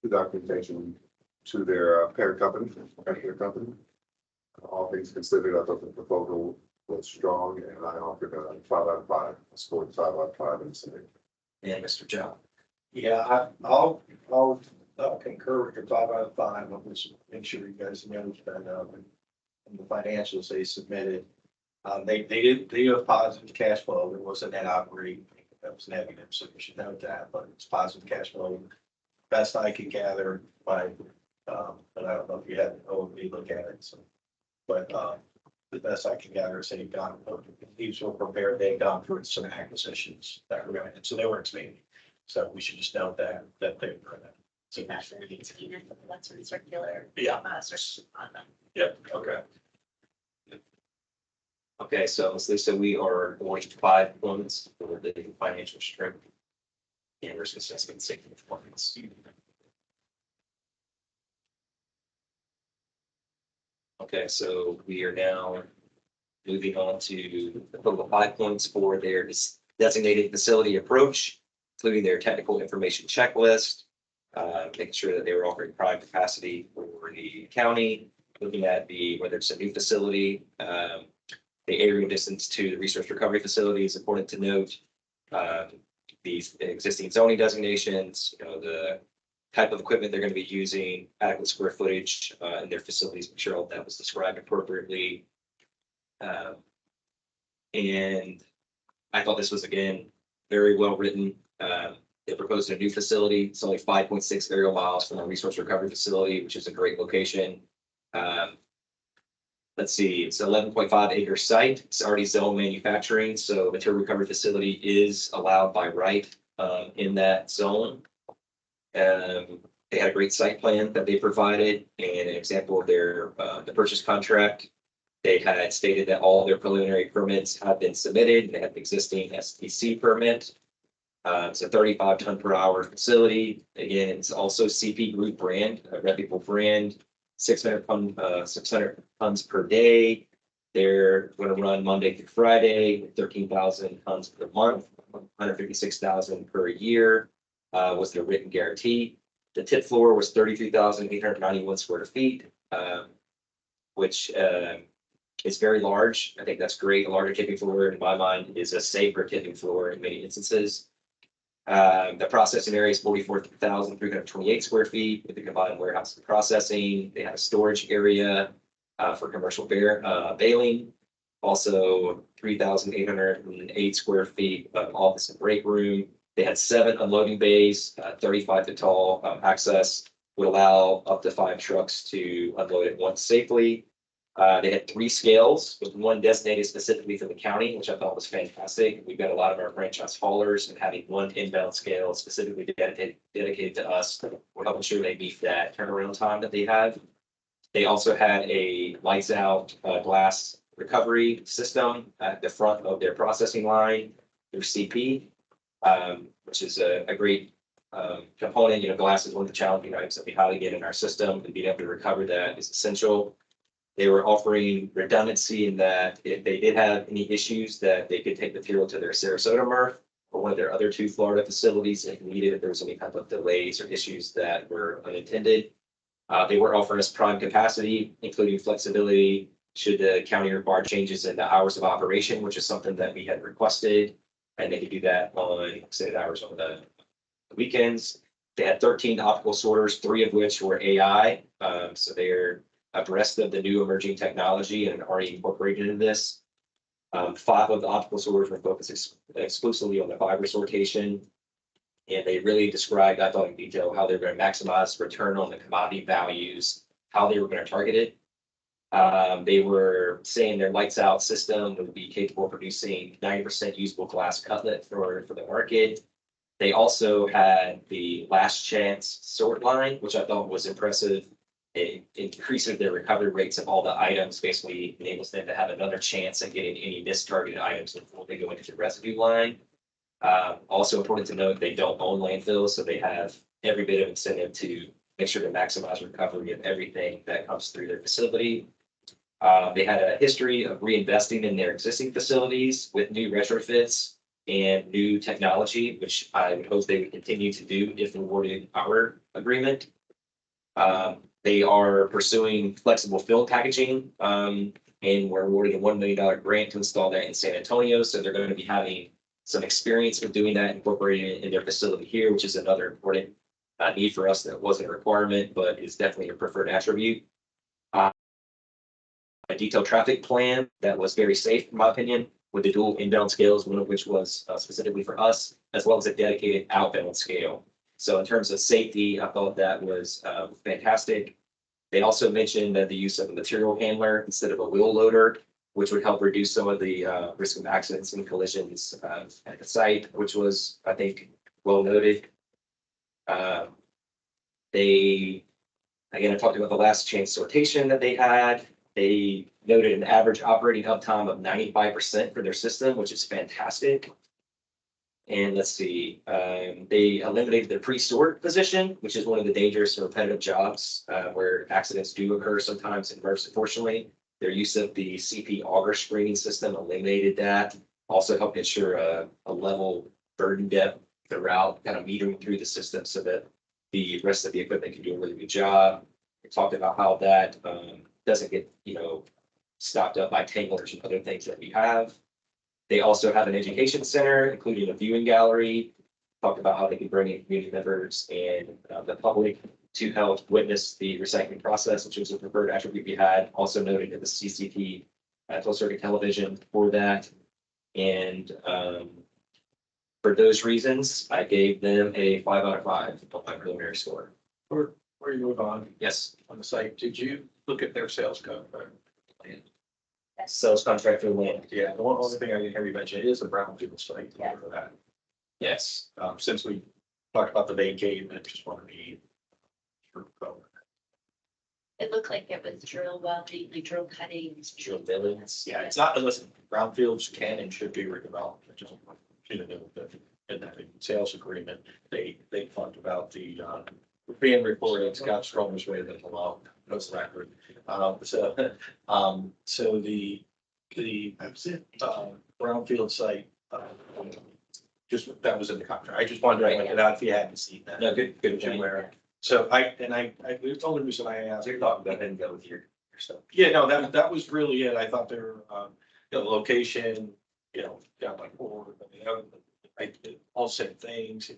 the documentation to their parent company, All things considered, I thought the proposal was strong, and I offered a 5 out of 5. I scored 5 out of 5 in the city. And Mr. Joe? Yeah, I'll concur with your 5 out of 5. I'll just make sure you guys know that, in the financials they submitted, they do have positive cash flow. There was a net operating that was negative, so you should note that, but it's positive cash flow. Best I could gather by, but I don't know if you had an OMB look at it, so, but, the best I can gather is they've gone, these were prepared, they've gone through some acquisitions that were going, so they were expanding. So we should just note that they were. 2018, and that's when circular. Yeah. On them. Yep, okay. Okay, so Ms. Lisa, we are awarding 5 points for the financial strength and risk assessment safety performance. Okay, so we are now moving on to a total of 5 points for their designated facility approach, including their technical information checklist, making sure that they were offering prime capacity for the county, looking at whether it's a new facility, the aerial distance to the resource recovery facility is important to note. These existing zoning designations, the type of equipment they're going to be using, adequate square footage in their facilities, make sure all that was described appropriately. And I thought this was, again, very well written. They proposed a new facility. It's only 5.6 aerial miles from a resource recovery facility, which is a great location. Let's see, it's an 11.5 acre site. It's already zone manufacturing, so material recovery facility is allowed by right in that zone. They had a great site plan that they provided, and an example of their the purchase contract. They had stated that all their preliminary permits have been submitted. They have an existing SPC permit. It's a 35 ton per hour facility. Again, it's also CP Group brand, a reputable brand. 600 tons per day. They're going to run Monday through Friday, 13,000 tons per month, 156,000 per year was their written guarantee. The tip floor was 33,891 square feet, which is very large. I think that's great. A larger tipping floor, in my mind, is a safer tipping floor in many instances. The processing area is 44,328 square feet with the combined warehouse and processing. They have a storage area for commercial baling. Also 3,808 square feet of office and break room. They had 7 unloading bays, 35 foot tall. Access would allow up to 5 trucks to unload at once safely. They had 3 scales, with 1 designated specifically for the county, which I thought was fantastic. We've got a lot of our franchise haulers, and having 1 inbound scale specifically dedicated to us, we're helping sure they meet that turnaround time that they have. They also had a lights out glass recovery system at the front of their processing line through CP, which is a great component. Glass is one of the challenging items that we highly get in our system, and being able to recover that is essential. They were offering redundancy in that if they did have any issues, that they could take material to their Sarasota MRF or one of their other 2 Florida facilities if needed, if there was any type of delays or issues that were unintended. They were offering us prime capacity, including flexibility should the county require changes in the hours of operation, which is something that we had requested. And they could do that on extended hours on the weekends. They had 13 optical sorters, 3 of which were AI. So they're abreast of the new emerging technology and already incorporated into this. 5 of the optical sorters were focused exclusively on the fiber sortation. And they really described, I thought in detail, how they're going to maximize return on the commodity values, how they were going to target it. They were saying their lights out system would be capable of producing 90% usable glass cutlet for the market. They also had the last chance sort line, which I thought was impressive. It increases their recovery rates of all the items, basically enables them to have another chance at getting any mistargeted items before they go into the residue line. Also important to note, they don't own landfills, so they have every bit of incentive to make sure to maximize recovery of everything that comes through their facility. They had a history of reinvesting in their existing facilities with new retrofits and new technology, which I would hope they would continue to do if awarded our agreement. They are pursuing flexible film packaging, and were awarded a $1 million grant to install that in San Antonio. So they're going to be having some experience with doing that, incorporating it in their facility here, which is another important need for us that wasn't a requirement, but is definitely a preferred attribute. A detailed traffic plan that was very safe, in my opinion, with the dual inbound scales, one of which was specifically for us, as well as a dedicated outbound scale. So in terms of safety, I thought that was fantastic. They also mentioned that the use of a material handler instead of a wheel loader, which would help reduce some of the risk of accidents and collisions at the site, which was, I think, well noted. They, again, I talked about the last chance sortation that they had. They noted an average operating uptime of 95% for their system, which is fantastic. And let's see, they eliminated the pre-sort position, which is one of the dangerous and repetitive jobs where accidents do occur sometimes. And unfortunately, their use of the CP auger screening system eliminated that. Also helped ensure a level burden depth throughout, kind of metering through the system so that the rest of the equipment can do a really good job. We talked about how that doesn't get, stopped up by tanglers and other things that we have. They also have an education center, including a viewing gallery. Talked about how they can bring in community members and the public to help witness the recycling process, which was a preferred attribute we had. Also noted in the CCP Hillsborough Television for that. And for those reasons, I gave them a 5 out of 5 on my preliminary score. Where you move on Yes, on the site, did you look at their sales contract? sales contract for the land. Yeah, the one other thing I didn't hear you mention is a brownfield site for that. Yes. Since we talked about the vacate, I just want to be. It looked like it was drill welding, like drill cutting. Drill billings. Yeah, it's not, listen, brownfields can and should be redeveloped. I just want you to know that in that sales agreement, they talked about the being reported, Scott Stromer's way that allow those record. So the brownfield site, just, that was in the contract. I just wanted to point it out if you hadn't seen that. No, good. Anywhere. So the only reason I asked. You're talking about and go with your stuff. Yeah, no, that was really it. I thought there, location, got like, all same things.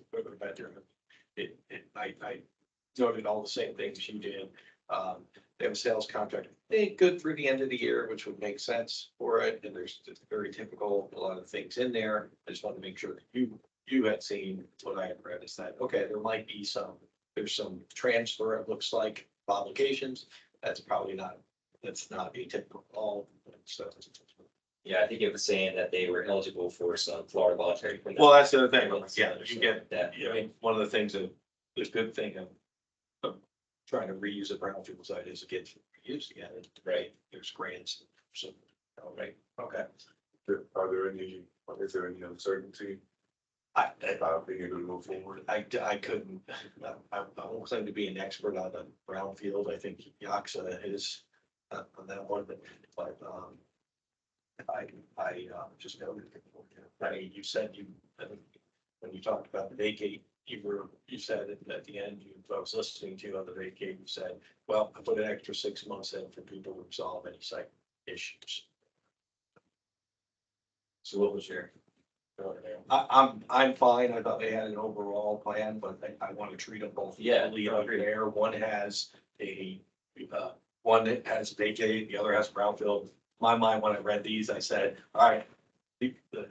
I noted all the same things you did. They have a sales contract, I think good through the end of the year, which would make sense for it. And it's very typical, a lot of things in there. I just wanted to make sure that you had seen what I had read is that, okay, there might be there's some transfer, it looks like, of obligations. That's not atypical at all. So. Yeah, I think it was saying that they were eligible for some Florida voluntary cleanup. Well, that's the other thing. Yeah, you get that. I mean, one of the things that there's good thing of trying to reuse a brownfield site is it gets reused again. Right. There's grants. So, right. Okay. Is there any uncertainty I about being able to move forward? I couldn't, I won't claim to be an expert on the brownfield. I think Yaksa is on that one, but I just noted. I mean, you said when you talked about the vacate, you said at the end, I was listening to you on the vacate, you said, well, I put an extra 6 months in for people to resolve any site issues. So what was your? I'm fine. I thought they had an overall plan, but I want to treat them both Yeah, equally I agree. unfair. One has one that has vacate, the other has brownfield. My mind, when I read these, I said, all right,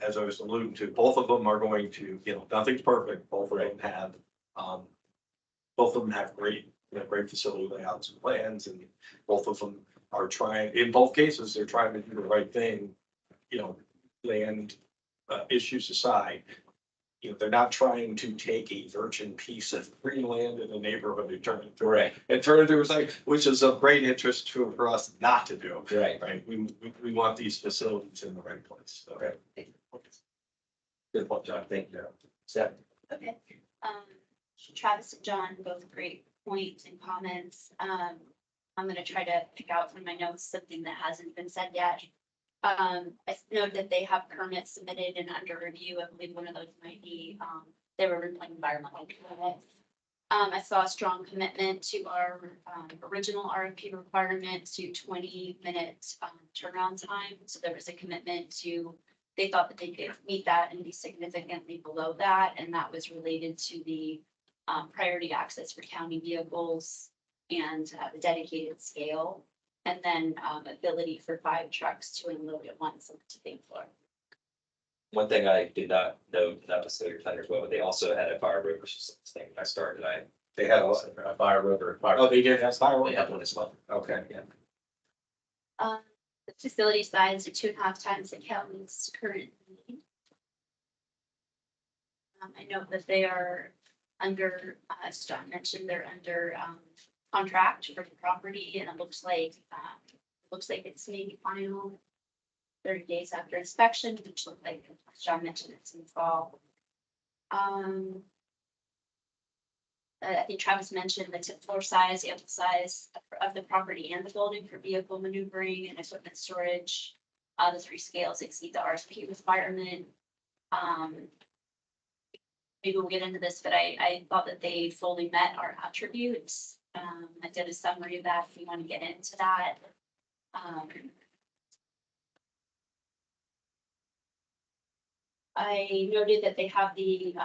as I was alluding to, both of them are going to, nothing's perfect. Both of them have, great, great facility layouts and plans, and both of them are trying, in both cases, they're trying to do the right thing, land issues aside. They're not trying to take a virgin piece of green land in the neighborhood and turn it into Right. a site, which is of great interest for us not to do. Right. Right, we want these facilities in the right place, so. Right. Good point, John. Thank you. Seth? Okay. Travis and John, both great points and comments. I'm gonna try to pick out from my notes something that hasn't been said yet. I know that they have permits submitted and under review. I believe one of those might be, they were like environmental permits. I saw a strong commitment to our, original RFP requirement to 20 minutes turnaround time. So there was a commitment to, they thought that they could meet that and be significantly below that. And that was related to the priority access for county vehicles and the dedicated scale. And then ability for 5 trucks to unload at once to the floor. One thing I did not know, not to say your plan as well, but they also had a fire river thing. I started, They had a fire river. Oh, they did have fire they river? had one as well. Okay. Yeah. The facility size are 2.5 times the county's current need. I know that they are under, as John mentioned, they're under contract for the property, and it looks like it's maybe final 30 days after inspection, which looked like, as John mentioned, it's in the fall. I think Travis mentioned the tip floor size, the ample size of the property and the building for vehicle maneuvering and equipment storage. The 3 scales exceed the RFP requirement. Maybe we'll get into this, but I thought that they fully met our attributes. I did a summary of that if you want to get into that. I noted that they have the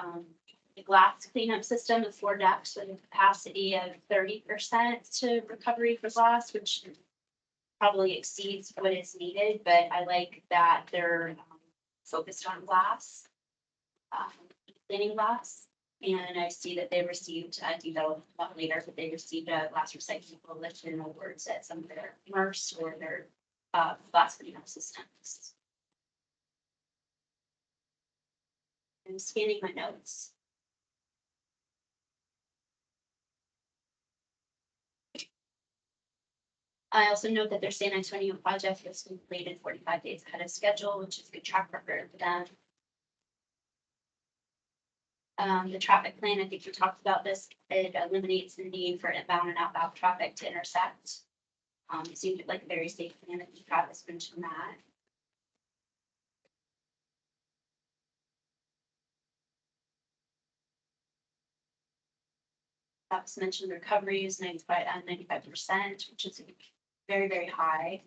glass cleanup system with 4 decks with a capacity of 30% to recovery for glass, which probably exceeds what is needed, but I like that they're focused on glass, cleaning glass. And I see that they received, I think that'll come up later, but they received a glass recycling coalition awards at some of their MRFs or their glass cleanup systems. I'm scanning my notes. I also note that their San Antonio project was completed 45 days ahead of schedule, which is a good track record for them. The traffic plan, I think we talked about this, it eliminates the need for inbound and outbound traffic to intersect. It seemed like a very safe plan, I think Travis mentioned that. Travis mentioned the recovery is 95%, which is very, very high.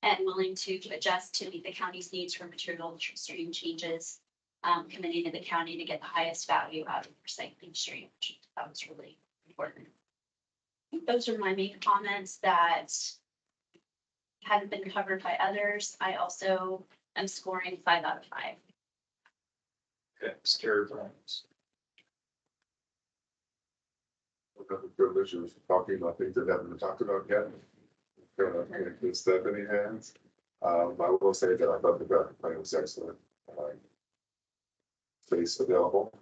And willing to adjust to meet the county's needs for material stream changes. Committing to the county to get the highest value out of the recycling stream, which that was really important. I think those are my main comments that hadn't been covered by others. I also am scoring 5 out of 5. Okay, Mr. Burns. I've got the privilege of talking about things that haven't been talked about yet. Kind of good stuff in your hands. I will say that I thought the graphic plan was excellent. Space available,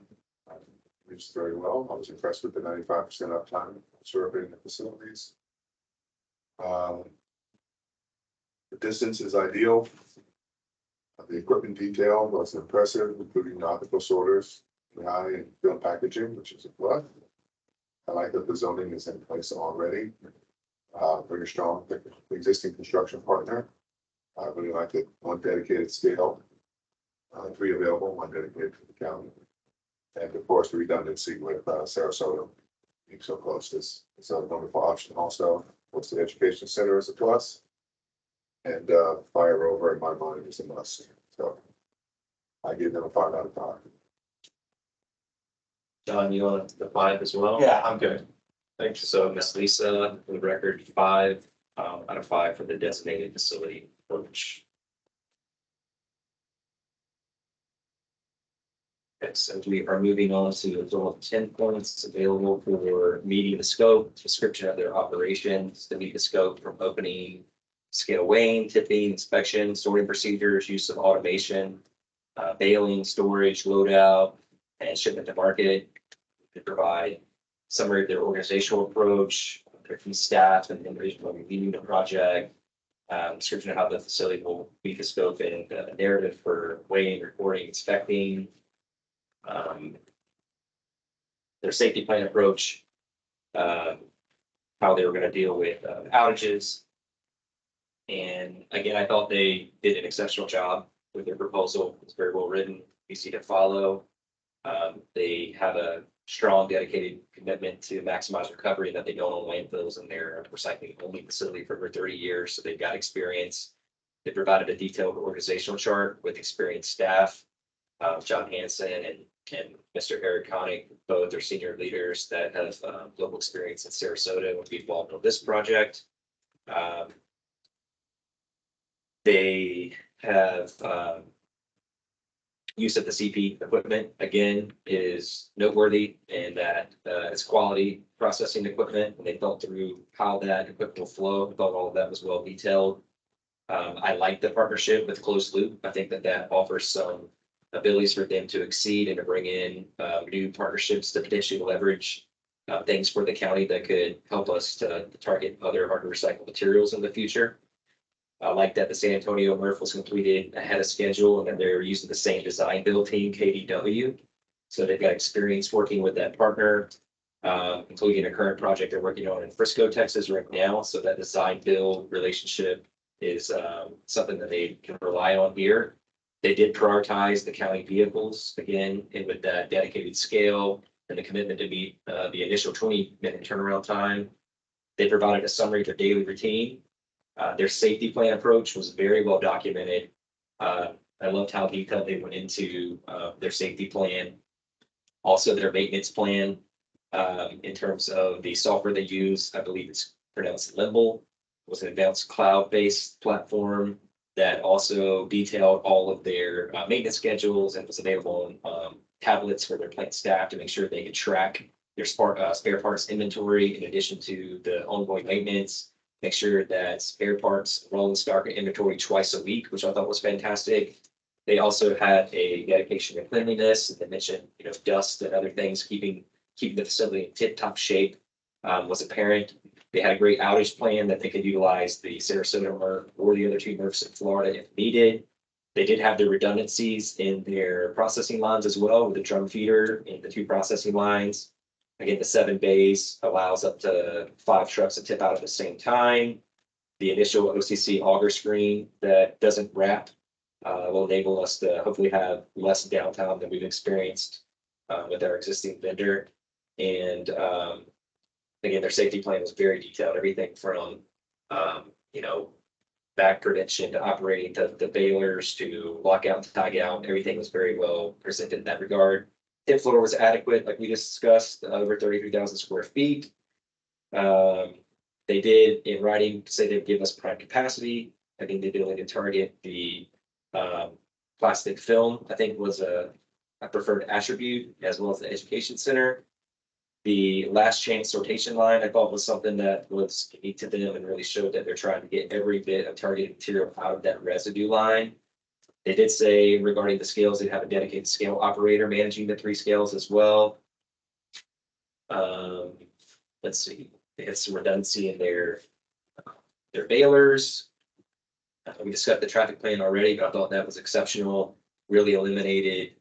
reached very well. I was impressed with the 95% uptime serving the facilities. The distance is ideal. The equipment detail was impressive, including nautical sorters, high and film packaging, which is a plus. I like that the zoning is in place already. Very strong existing construction partner. I really like it. 1 dedicated scale. 3 available, 1 dedicated to the county. And of course, the redundancy with Sarasota being so close is a wonderful option also. Of course, the education center is a plus. And fire over in my mind is a must. So I give them a 5 out of 5. John, you want the 5 as well? Yeah, I'm good. Thanks. So Miss Lisa, for the record, 5 out of 5 for the designated facility approach. Okay, so we are moving on to a total of 10 points available for meeting the scope, description of their operations, to meet the scope from opening, scale weighing, tipping, inspection, sorting procedures, use of automation, baling, storage, loadout, and shipment to market. To provide summary of their organizational approach, their key staff and individual leading the project, description of how the facility will meet the scope and narrative for weighing, recording, inspecting, their safety plan approach, how they were going to deal with outages. And again, I thought they did an exceptional job with their proposal. It's very well written, easy to follow. They have a strong, dedicated commitment to maximize recovery, and that they don't own landfills, and they're a recycling only facility for over 30 years. So they've got experience. They provided a detailed organizational chart with experienced staff. John Hansen and Mr. Eric Connick, both are senior leaders that have global experience in Sarasota and would be involved in this project. They have use of the CP equipment, again, is noteworthy, and that it's quality processing equipment. And they thought through how that equipment will flow. I thought all of that was well detailed. I like the partnership with Closed Loop. I think that offers some abilities for them to exceed and to bring in new partnerships to potentially leverage things for the county that could help us to target other hard to recycle materials in the future. I like that the San Antonio MRF was completed ahead of schedule and that they're using the same design build team, KDW. So they've got experience working with that partner, including a current project they're working on in Frisco, Texas right now. So that design build relationship is something that they can rely on here. They did prioritize the county vehicles again, and with that dedicated scale and the commitment to meet the initial 20-minute turnaround time. They provided a summary of their daily routine. Their safety plan approach was very well documented. I loved how detailed they went into their safety plan. Also their maintenance plan in terms of the software they use. I believe it's pronounced Limble. It was an advanced cloud-based platform that also detailed all of their maintenance schedules and was available on tablets for their plant staff to make sure they could track their spare parts inventory in addition to the ongoing maintenance. Make sure that spare parts roll in stock inventory twice a week, which I thought was fantastic. They also had a dedication to cleanliness. They mentioned, dust and other things, keeping the facility in tip-top shape was apparent. They had a great outage plan that they could utilize the Sarasota MRF or the other 2 MRFs in Florida if needed. They did have the redundancies in their processing lines as well, with the drum feeder in the 2 processing lines. Again, the 7 bays allows up to 5 trucks to tip out at the same time. The initial OCC auger screen that doesn't wrap will enable us to hopefully have less downtime than we've experienced with our existing vendor. And again, their safety plan was very detailed, everything from, back prevention to operating to the balers to lockout and tag out. Everything was very well presented in that regard. Tip floor was adequate, like we just discussed, over 33,000 square feet. They did in writing say they'd give us prime capacity. I think the ability to target the plastic film, I think was a preferred attribute, as well as the education center. The last chance sortation line, I thought was something that was unique to them and really showed that they're trying to get every bit of targeted material out of that residue line. They did say regarding the scales, they have a dedicated scale operator managing the 3 scales as well. Let's see, they had some redundancy in their balers. We discussed the traffic plan already, but I thought that was exceptional. Really eliminated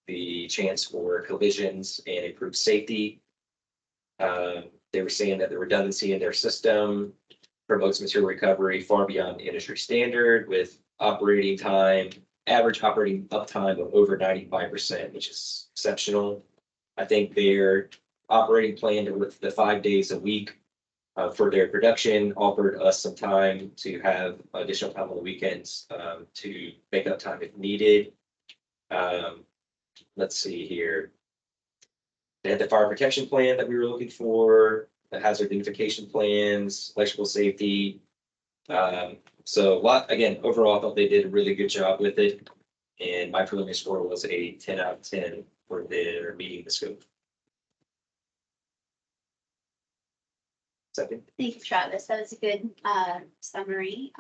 the chance for collisions and improved safety. They were saying that the redundancy in their system promotes material recovery far beyond industry standard, with average operating uptime of over 95%, which is exceptional. I think their operating plan with the 5 days a week for their production, offered us some time to have additional time on the weekends to make up time if needed. Let's see here. They had the fire protection plan that we were looking for, the hazard identification plans, electrical safety. So a lot, again, overall, I thought they did a really good job with it. And my preliminary score was a 10 out of 10 for their meeting the scope. Second. Thank you, Travis. That was a good summary.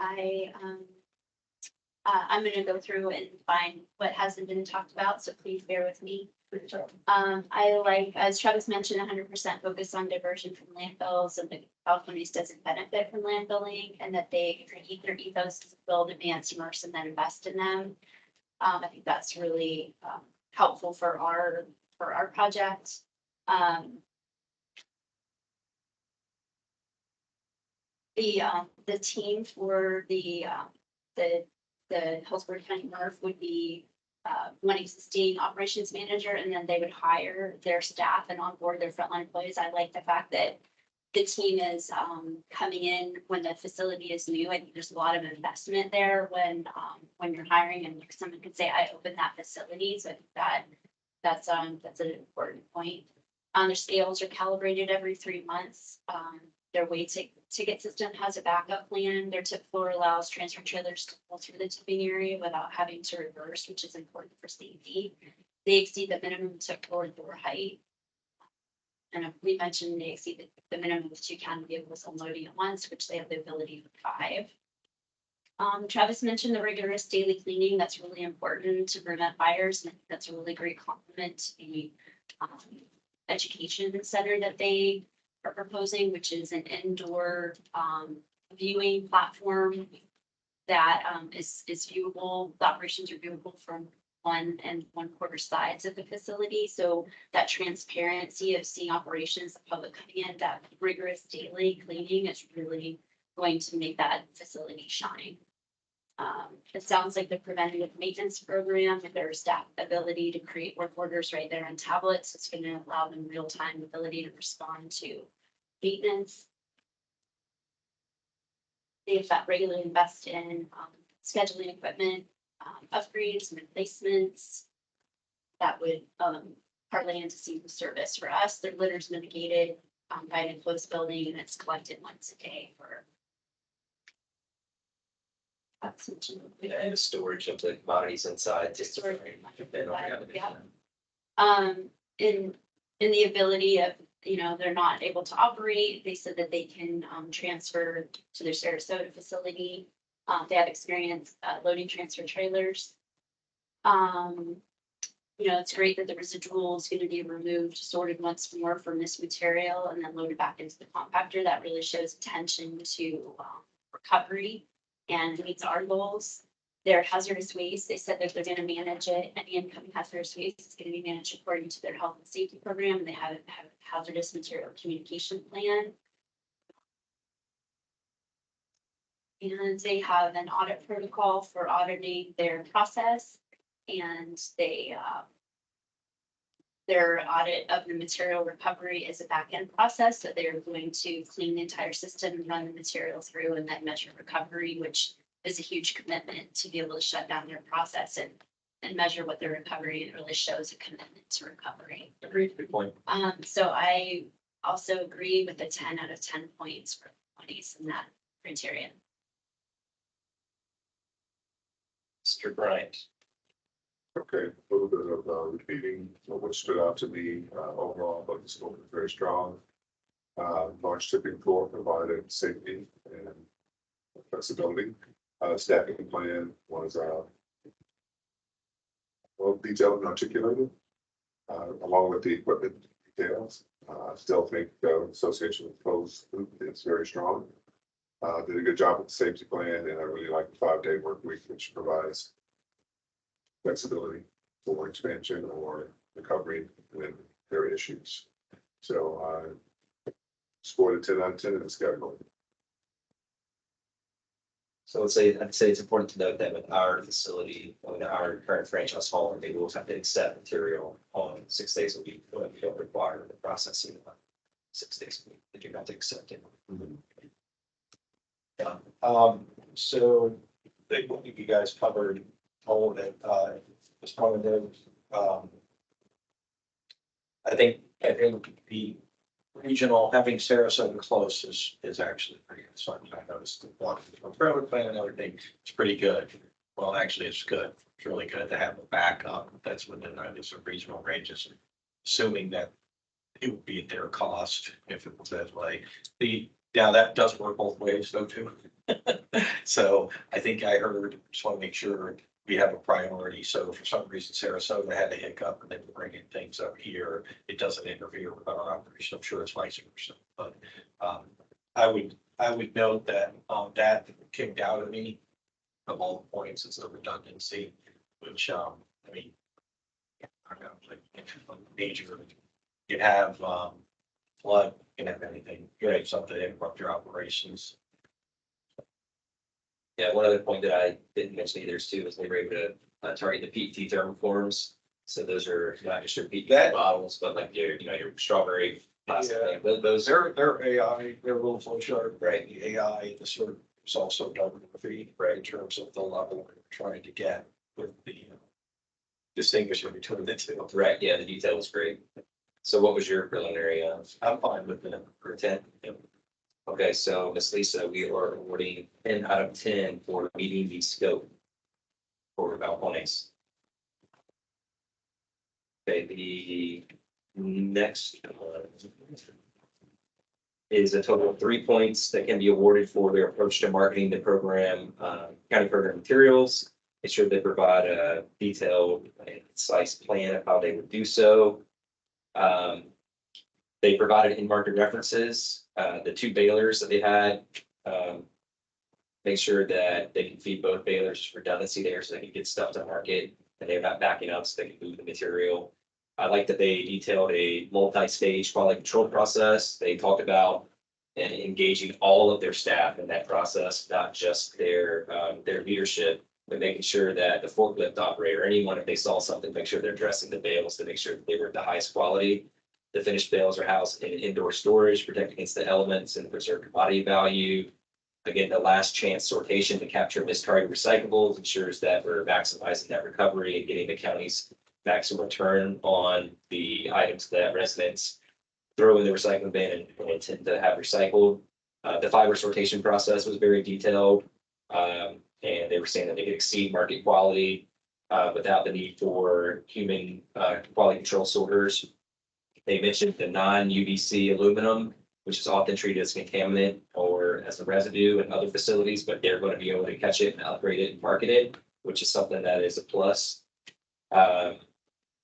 I'm going to go through and find what hasn't been talked about, so please bear with me. I like, as Travis mentioned, 100% focus on diversion from landfills, and the Californians doesn't benefit from landfilling, and that their ethos is build, advance, immerse, and then invest in them. I think that's really helpful for our project. The team for the Hillsborough County MRF would be one existing operations manager, and then they would hire their staff and onboard their frontline employees. I like the fact that the team is coming in when the facility is new. I think there's a lot of investment there when you're hiring, and someone could say, I opened that facility. So I think that's an important point. Their scales are calibrated every 3 months. Their weight ticket system has a backup plan. Their tip floor allows transfer trailers to pull through the tipping area without having to reverse, which is important for safety. They exceed the minimum tip floor door height. And we mentioned they exceed the minimum of 2 county vehicles unloading at once, which they have the ability for 5. Travis mentioned the rigorous daily cleaning. That's really important to prevent fires. And I think that's a really great compliment to the education center that they are proposing, which is an indoor viewing platform that is viewable. The operations are viewable from 1 1/4 sides of the facility. So that transparency of seeing operations, the public coming in, that rigorous daily cleaning is really going to make that facility shine. It sounds like the preventative maintenance program, with their staff ability to create work orders right there on tablets, it's going to allow them real-time ability to respond to maintenance. They've got regularly invest in scheduling equipment, upgrades and replacements that would partly into seamless service. For us, their litter's mitigated by an enclosed building, and it's collected once a day for And the storage of the commodities inside. Just Storage. yeah. In the ability of, they're not able to operate, they said that they can transfer to their Sarasota facility. They have experience loading transfer trailers. It's great that the residual is going to be removed, sorted once more from this material, and then loaded back into the compactor. That really shows attention to recovery and meets our goals. Their hazardous waste, they said that they're going to manage it. Any incoming hazardous waste is going to be managed according to their health and safety program. They have a hazardous material communication plan. And they have an audit protocol for auditing their process. And their audit of the material recovery is a back-end process. So they're going to clean the entire system and run the material through and then measure recovery, which is a huge commitment to be able to shut down their process and measure what their recovery. It really shows a commitment to recovery. Agreed. Good point. So I also agree with the 10 out of 10 points for counties in that criteria. Mr. Bryant. Okay, a little bit of repeating what stood out to me overall, but the scope is very strong. Large tipping floor provided safety and flexibility. Staffing plan was well detailed and articulated, along with the equipment details. I still think the association with closed loop is very strong. Did a good job with the safety plan, and I really like the 5-day work week, which provides flexibility for expansion or recovery when there are issues. So I scored a 10 out of 10 in this category. So I'd say it's important to note that with our facility, with our current franchise hauler, they will have to accept material on 6 days a week, but we don't require the processing 6 days that you're not to accept it. So I think you guys covered all of it. Just want to know, I think the regional, having Sarasota close is actually pretty good. So I noticed the one trailer plan and everything, it's pretty good. Well, actually, it's good. It's really good to have a backup that's within those regional ranges, assuming that it would be at their cost if it was that way. Now that does work both ways though too. So I think I heard, just want to make sure we have a priority. So for some reason Sarasota had a hiccup and they were bringing things up here. It doesn't interfere with our operation. I'm sure it's vice versa. But I would note that that kicked out of me of all the points is the redundancy, which I mean, I don't know, like major, you have flood, you can have anything, you have something that interrupt your operations. Yeah, one other point that I didn't mention either too is they were able to target the PET thermoforms. So those are not just your PET bottles, but like your strawberry plastic. Yeah. Those They're AI, they're a little flow chart, right. the AI, the sort of, is also done with the feed, right, in terms of the level we're trying to get with the distinguishing between the two. Right. Yeah, the detail was great. So what was your preliminary I'm fine with them. for 10? Okay, so Miss Lisa, we are awarding 10 out of 10 for meeting the scope for Valpones. Okay, the next one is a total of 3 points that can be awarded for their approach to marketing the program, county program materials. Make sure they provide a detailed and concise plan of how they would do so. They provided in-market references, the 2 balers that they had. Make sure that they can feed both balers, redundancy there so they can get stuff to market and they're not backing up so they can move the material. I like that they detailed a multi-stage quality control process. They talked about and engaging all of their staff in that process, not just their leadership, but making sure that the forklift operator, anyone, if they saw something, make sure they're dressing the bales to make sure that they were of the highest quality. The finished bales are housed in indoor storage, protect against the elements and preserve commodity value. Again, the last chance sortation to capture miscarried recyclables ensures that we're maximizing that recovery and getting the county's maximum return on the items that residents throw in the recycling bin and intend to have recycled. The fiber sortation process was very detailed. And they were saying that they could exceed market quality without the need for human quality control sorters. They mentioned the non-UBC aluminum, which is often treated as a contaminant or as a residue in other facilities, but they're going to be able to catch it and upgrade it and market it, which is something that is a plus.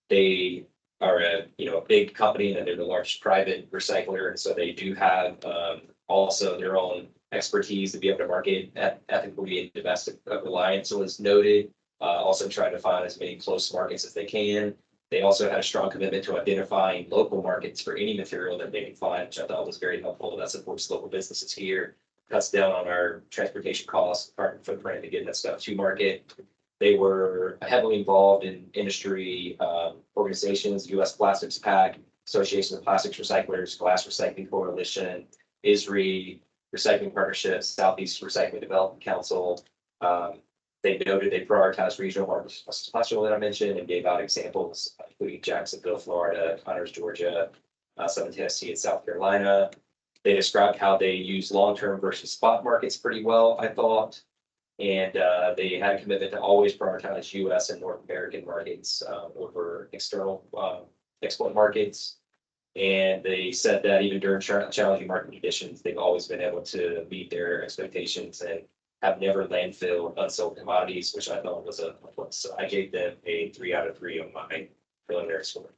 They are a big company and they're the largest private recycler, and so they do have also their own expertise to be able to market ethically and domestic reliance was noted. Also try to find as many close markets as they can. They also had a strong commitment to identifying local markets for any material that they can find, which I thought was very helpful. That supports local businesses here, cuts down on our transportation costs, carbon footprint to get that stuff to market. They were heavily involved in industry organizations, U.S. Plastics Pac, Association of Plastics Recyclers, Glass Recycling Coalition, ISRI, Recycling Partnerships, Southeast Recycling Development Council. They noted they prioritized regional markets that I mentioned and gave out examples, including Jacksonville, Florida, Connors, Georgia, Southern Tennessee, and South Carolina. They described how they use long-term versus spot markets pretty well, I thought. And they had a commitment to always prioritize U.S. and North American markets over external export markets. And they said that even during challenging market conditions, they've always been able to meet their expectations and have never landfilled unsold commodities, which I thought was a plus. So I gave them a 3 out of 3 on my preliminary score.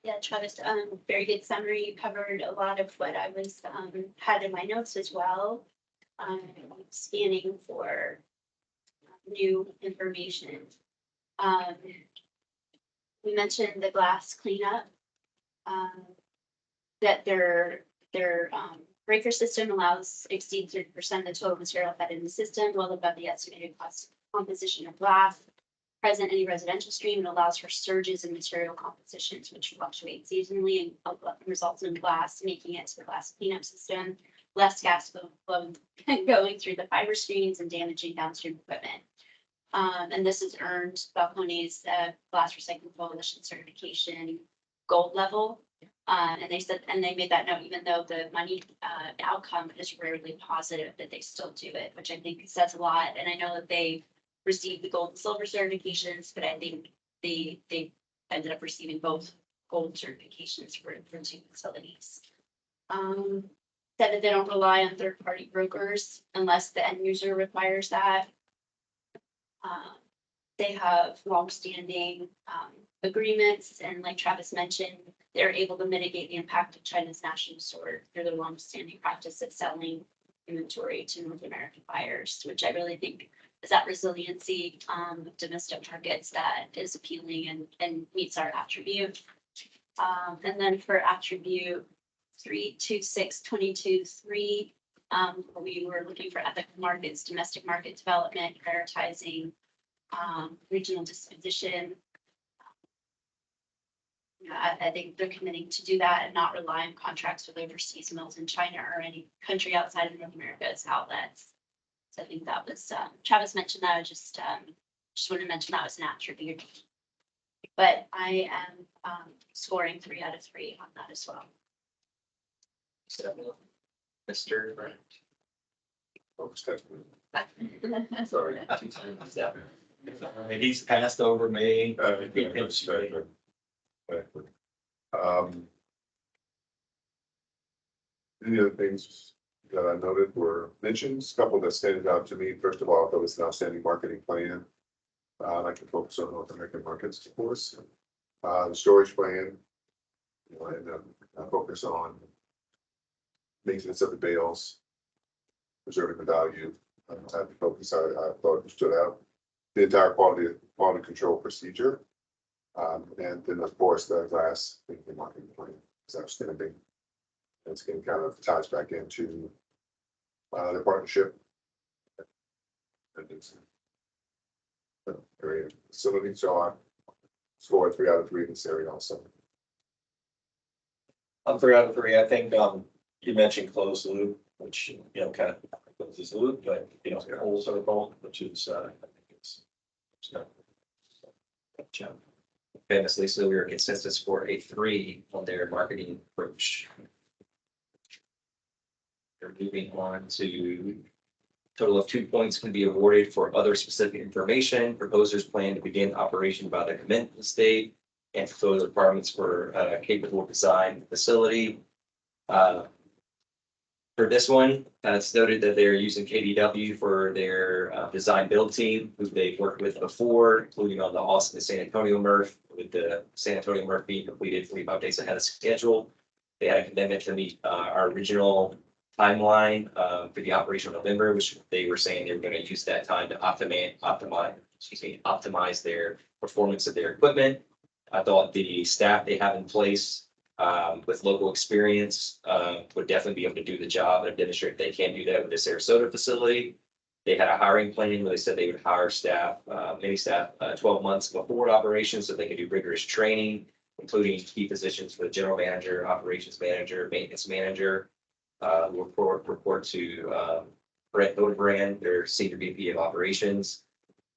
Yeah, Travis, very good summary. You covered a lot of what I was, had in my notes as well. Scanning for new information. We mentioned the glass cleanup, that their breaker system exceeds 30% of the total material fed in the system, well above the estimated cost composition of glass. present in any residential stream. It allows for surges in material compositions, which fluctuate seasonally and results in glass, making it to the glass cleanup system, less gas flow going through the fiber screens and damaging downstream equipment. And this has earned Balcones Glass Recycling Coalition certification gold level. And they said, and they made that note, even though the money outcome is rarely positive, that they still do it, which I think says a lot. And I know that they received the gold and silver certifications, but I think they ended up receiving both gold certifications for two facilities. Said that they don't rely on third-party brokers unless the end user requires that. They have longstanding agreements, and like Travis mentioned, they're able to mitigate the impact of China's national sword through their longstanding practice of selling inventory to North American buyers, which I really think is that resiliency of domestic markets that is appealing and meets our attribute. And then for attribute 32622-3, we were looking for ethical markets, domestic market development, prioritizing regional disposition. I think they're committing to do that and not rely on contracts with overseas mills in China or any country outside of North America as outlets. So I think that was, Travis mentioned that. I just want to mention that was an attribute. But I am scoring 3 out of 3 on that as well. Mr. Brent. Sorry. He's passed over me. Any other things that I noted were mentions, a couple that standed out to me. First of all, there was an outstanding marketing plan. I like to focus on North American markets, of course. The storage plan, you know, and focus on maintenance of the bales, preserving the value. Type of focus I thought stood out. The entire quality control procedure. And then of course the glass marketing plan is outstanding. It's getting kind of ties back into the partnership. And it's area facility, so I scored 3 out of 3 in this area also. I'm 3 out of 3. I think you mentioned closed loop, which kind of closes the loop, but whole circle, which is I think it's not. Famously, so we were consensus for a 3 on their marketing approach. They're moving on to total of 2 points can be awarded for other specific information. Proposers plan to begin operation by the commencement date and fulfill the requirements for a capable design facility. For this one, it's noted that they're using KDW for their design build team, who they've worked with before, including on the Austin to San Antonio MRF, with the San Antonio MRF being completed 45 days ahead of schedule. They had a commitment to meet our original timeline for the operation of November, which they were saying they were going to use that time to optimize their performance of their equipment. I thought the staff they have in place with local experience would definitely be able to do the job and demonstrate they can do that with the Sarasota facility. They had a hiring plan where they said they would hire staff, many staff, 12 months before operations so they could do rigorous training, including key positions for the general manager, operations manager, maintenance manager. Report to Brett Odebrand, their senior VP of operations.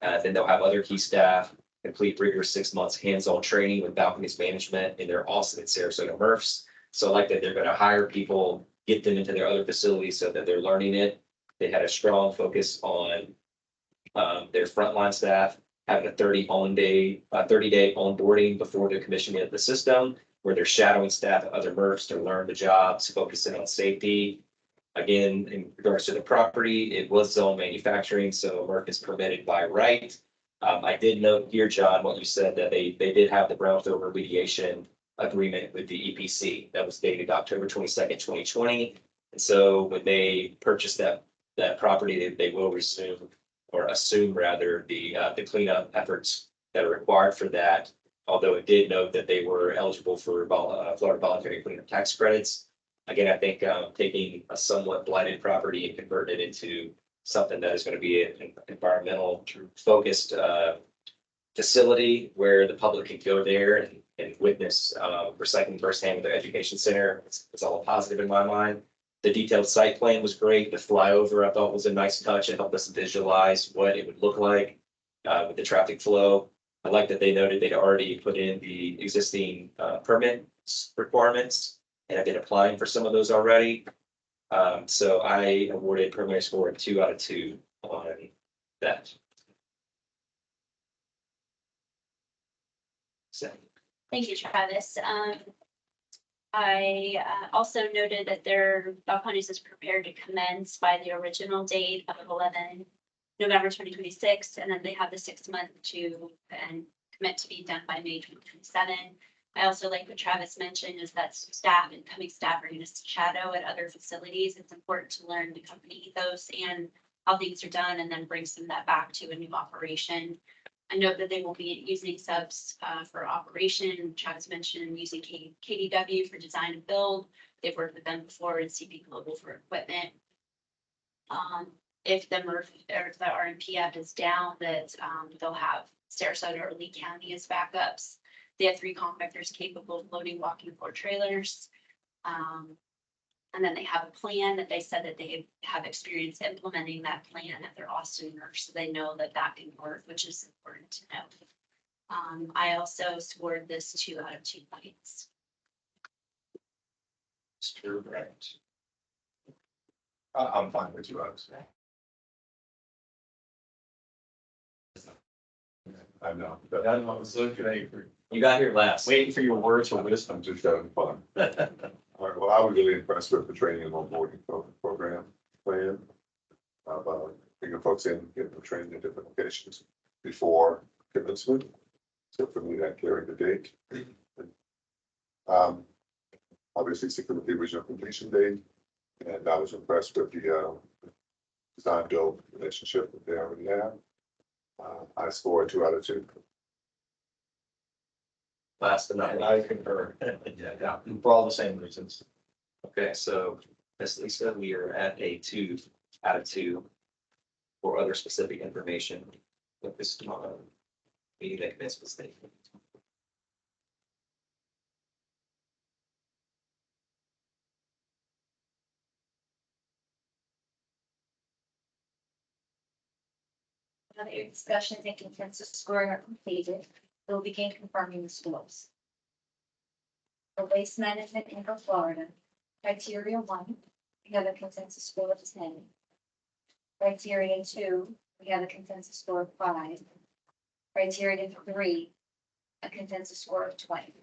Then they'll have other key staff complete rigorous 6 months hands-on training with Balcones management in their Austin and Sarasota MRFs. So I like that they're going to hire people, get them into their other facilities so that they're learning it. They had a strong focus on their frontline staff having a 30-day onboarding before their commissioning of the system, where they're shadowing staff at other MRFs to learn the jobs, focusing on safety. Again, in regards to the property, it was zone manufacturing, so MRF is permitted by right. I did note here, John, what you said, that they did have the brownfield remediation agreement with the EPC that was dated October 22nd, 2020. And so when they purchased that property, they will resume or assume rather the cleanup efforts that are required for that. Although it did note that they were eligible for Florida voluntary cleanup tax credits. Again, I think taking a somewhat blighted property and converting it into something that is going to be an environmental focused facility where the public can go there and witness recycling firsthand with their education center. It's all positive in my mind. The detailed site plan was great. The flyover I thought was a nice touch. It helped us visualize what it would look like with the traffic flow. I like that they noted they'd already put in the existing permit requirements and have been applying for some of those already. So I awarded preliminary score 2 out of 2 on that. So, Thank you, Travis. I also noted that their Eval County is prepared to commence by the original date of November 2026, and then they have the 6 month to commit to be done by May 2027. I also like what Travis mentioned is that staff, incoming staff are going to shadow at other facilities. It's important to learn the company ethos and how things are done, and then bring some of that back to a new operation. I know that they will be using subs for operation. Travis mentioned using KDW for design and build. They've worked with them before, and CP Global for equipment. If the RMPF is down, that they'll have Sarasota or Lee County as backups. They have 3 compactors capable of loading walking 4 trailers. And then they have a plan that they said that they have experience implementing that plan at their Austin nurse, so they know that that can work, which is important to know. I also scored this 2 out of 2 points. Mr. Grant. I'm fine with 2 out of 2. I know, but I was looking at you, you got here last. waiting for your words of wisdom. I'm just having fun. All right, well, I was really impressed with the training and onboarding program plan. About bringing folks in, getting them trained in different locations before commencement. So for me, that carried the date. Obviously, sticking with the original completion date, and I was impressed with the design build relationship that they already have. I scored 2 out of 2. Last but not And least. I concur. Yeah, for all the same reasons. Okay, so Ms. Lisa, we are at a 2 out of 2 for other specific information with this meeting that commenced with state. Now that your discussions and consensus scoring are completed, we'll begin confirming the scores. For waste management in Florida, criteria 1, we have a consensus score of 10. Criteria 2, we have a consensus score of 5. Criteria 3, a consensus score of 20.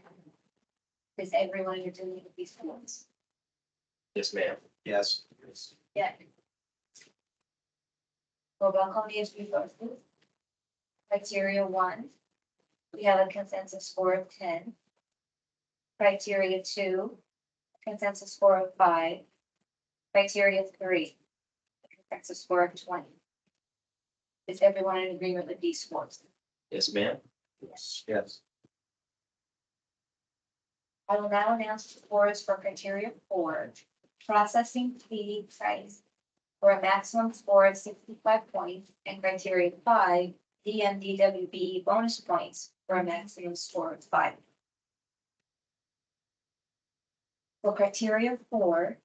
Is everyone agreeing with these scores? Yes, ma'am. Yes. Yeah. For Balconia's resources, criteria 1, we have a consensus score of 10. Criteria 2, consensus score of 5. Criteria 3, a consensus score of 20. Is everyone in agreement with these scores? Yes, ma'am. Yes. I will now announce the scores for criteria 4, processing fee price for a maximum score of 65 points, and criteria 5, DMDWB bonus points for a maximum score of 5. For criteria 4,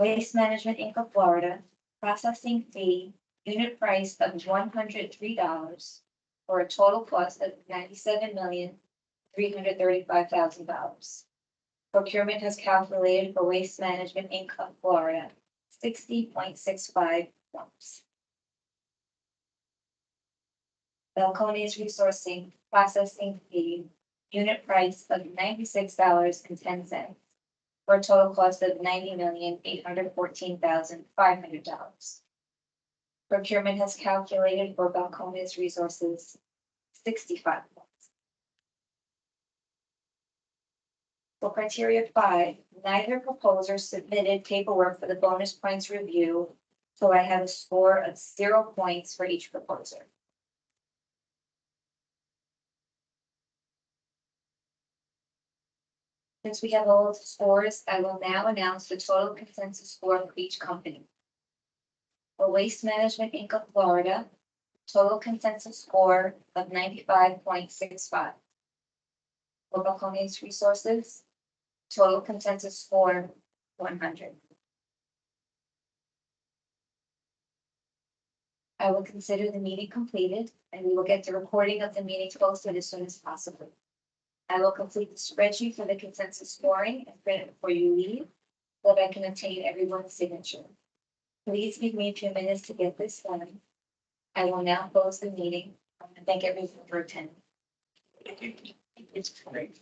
Waste Management Inc. of Florida, processing fee, unit price of $103 for a total cost of $97,335,000. Procurement has calculated for Waste Management Inc. of Florida, 60.65 points. Balcones Resourcing, processing fee, unit price of $96.10 for a total cost of $90,814,500. Procurement has calculated for Balcones Resources 65 points. For criteria 5, neither proposer submitted paperwork for the bonus points review, so I have a score of 0 points for each proposer. Since we have all the scores, I will now announce the total consensus score for each company. For Waste Management Inc. of Florida, Total consensus score of 95.65. Local County's resources, total consensus score 100. I will consider the meeting completed and we will get the recording of the meeting posted as soon as possible. I will complete the spreadsheet for the consensus scoring and print it before you leave, so that I can obtain everyone's signature. Please give me a few minutes to get this done. I will now close the meeting and thank everyone for attending. It's great.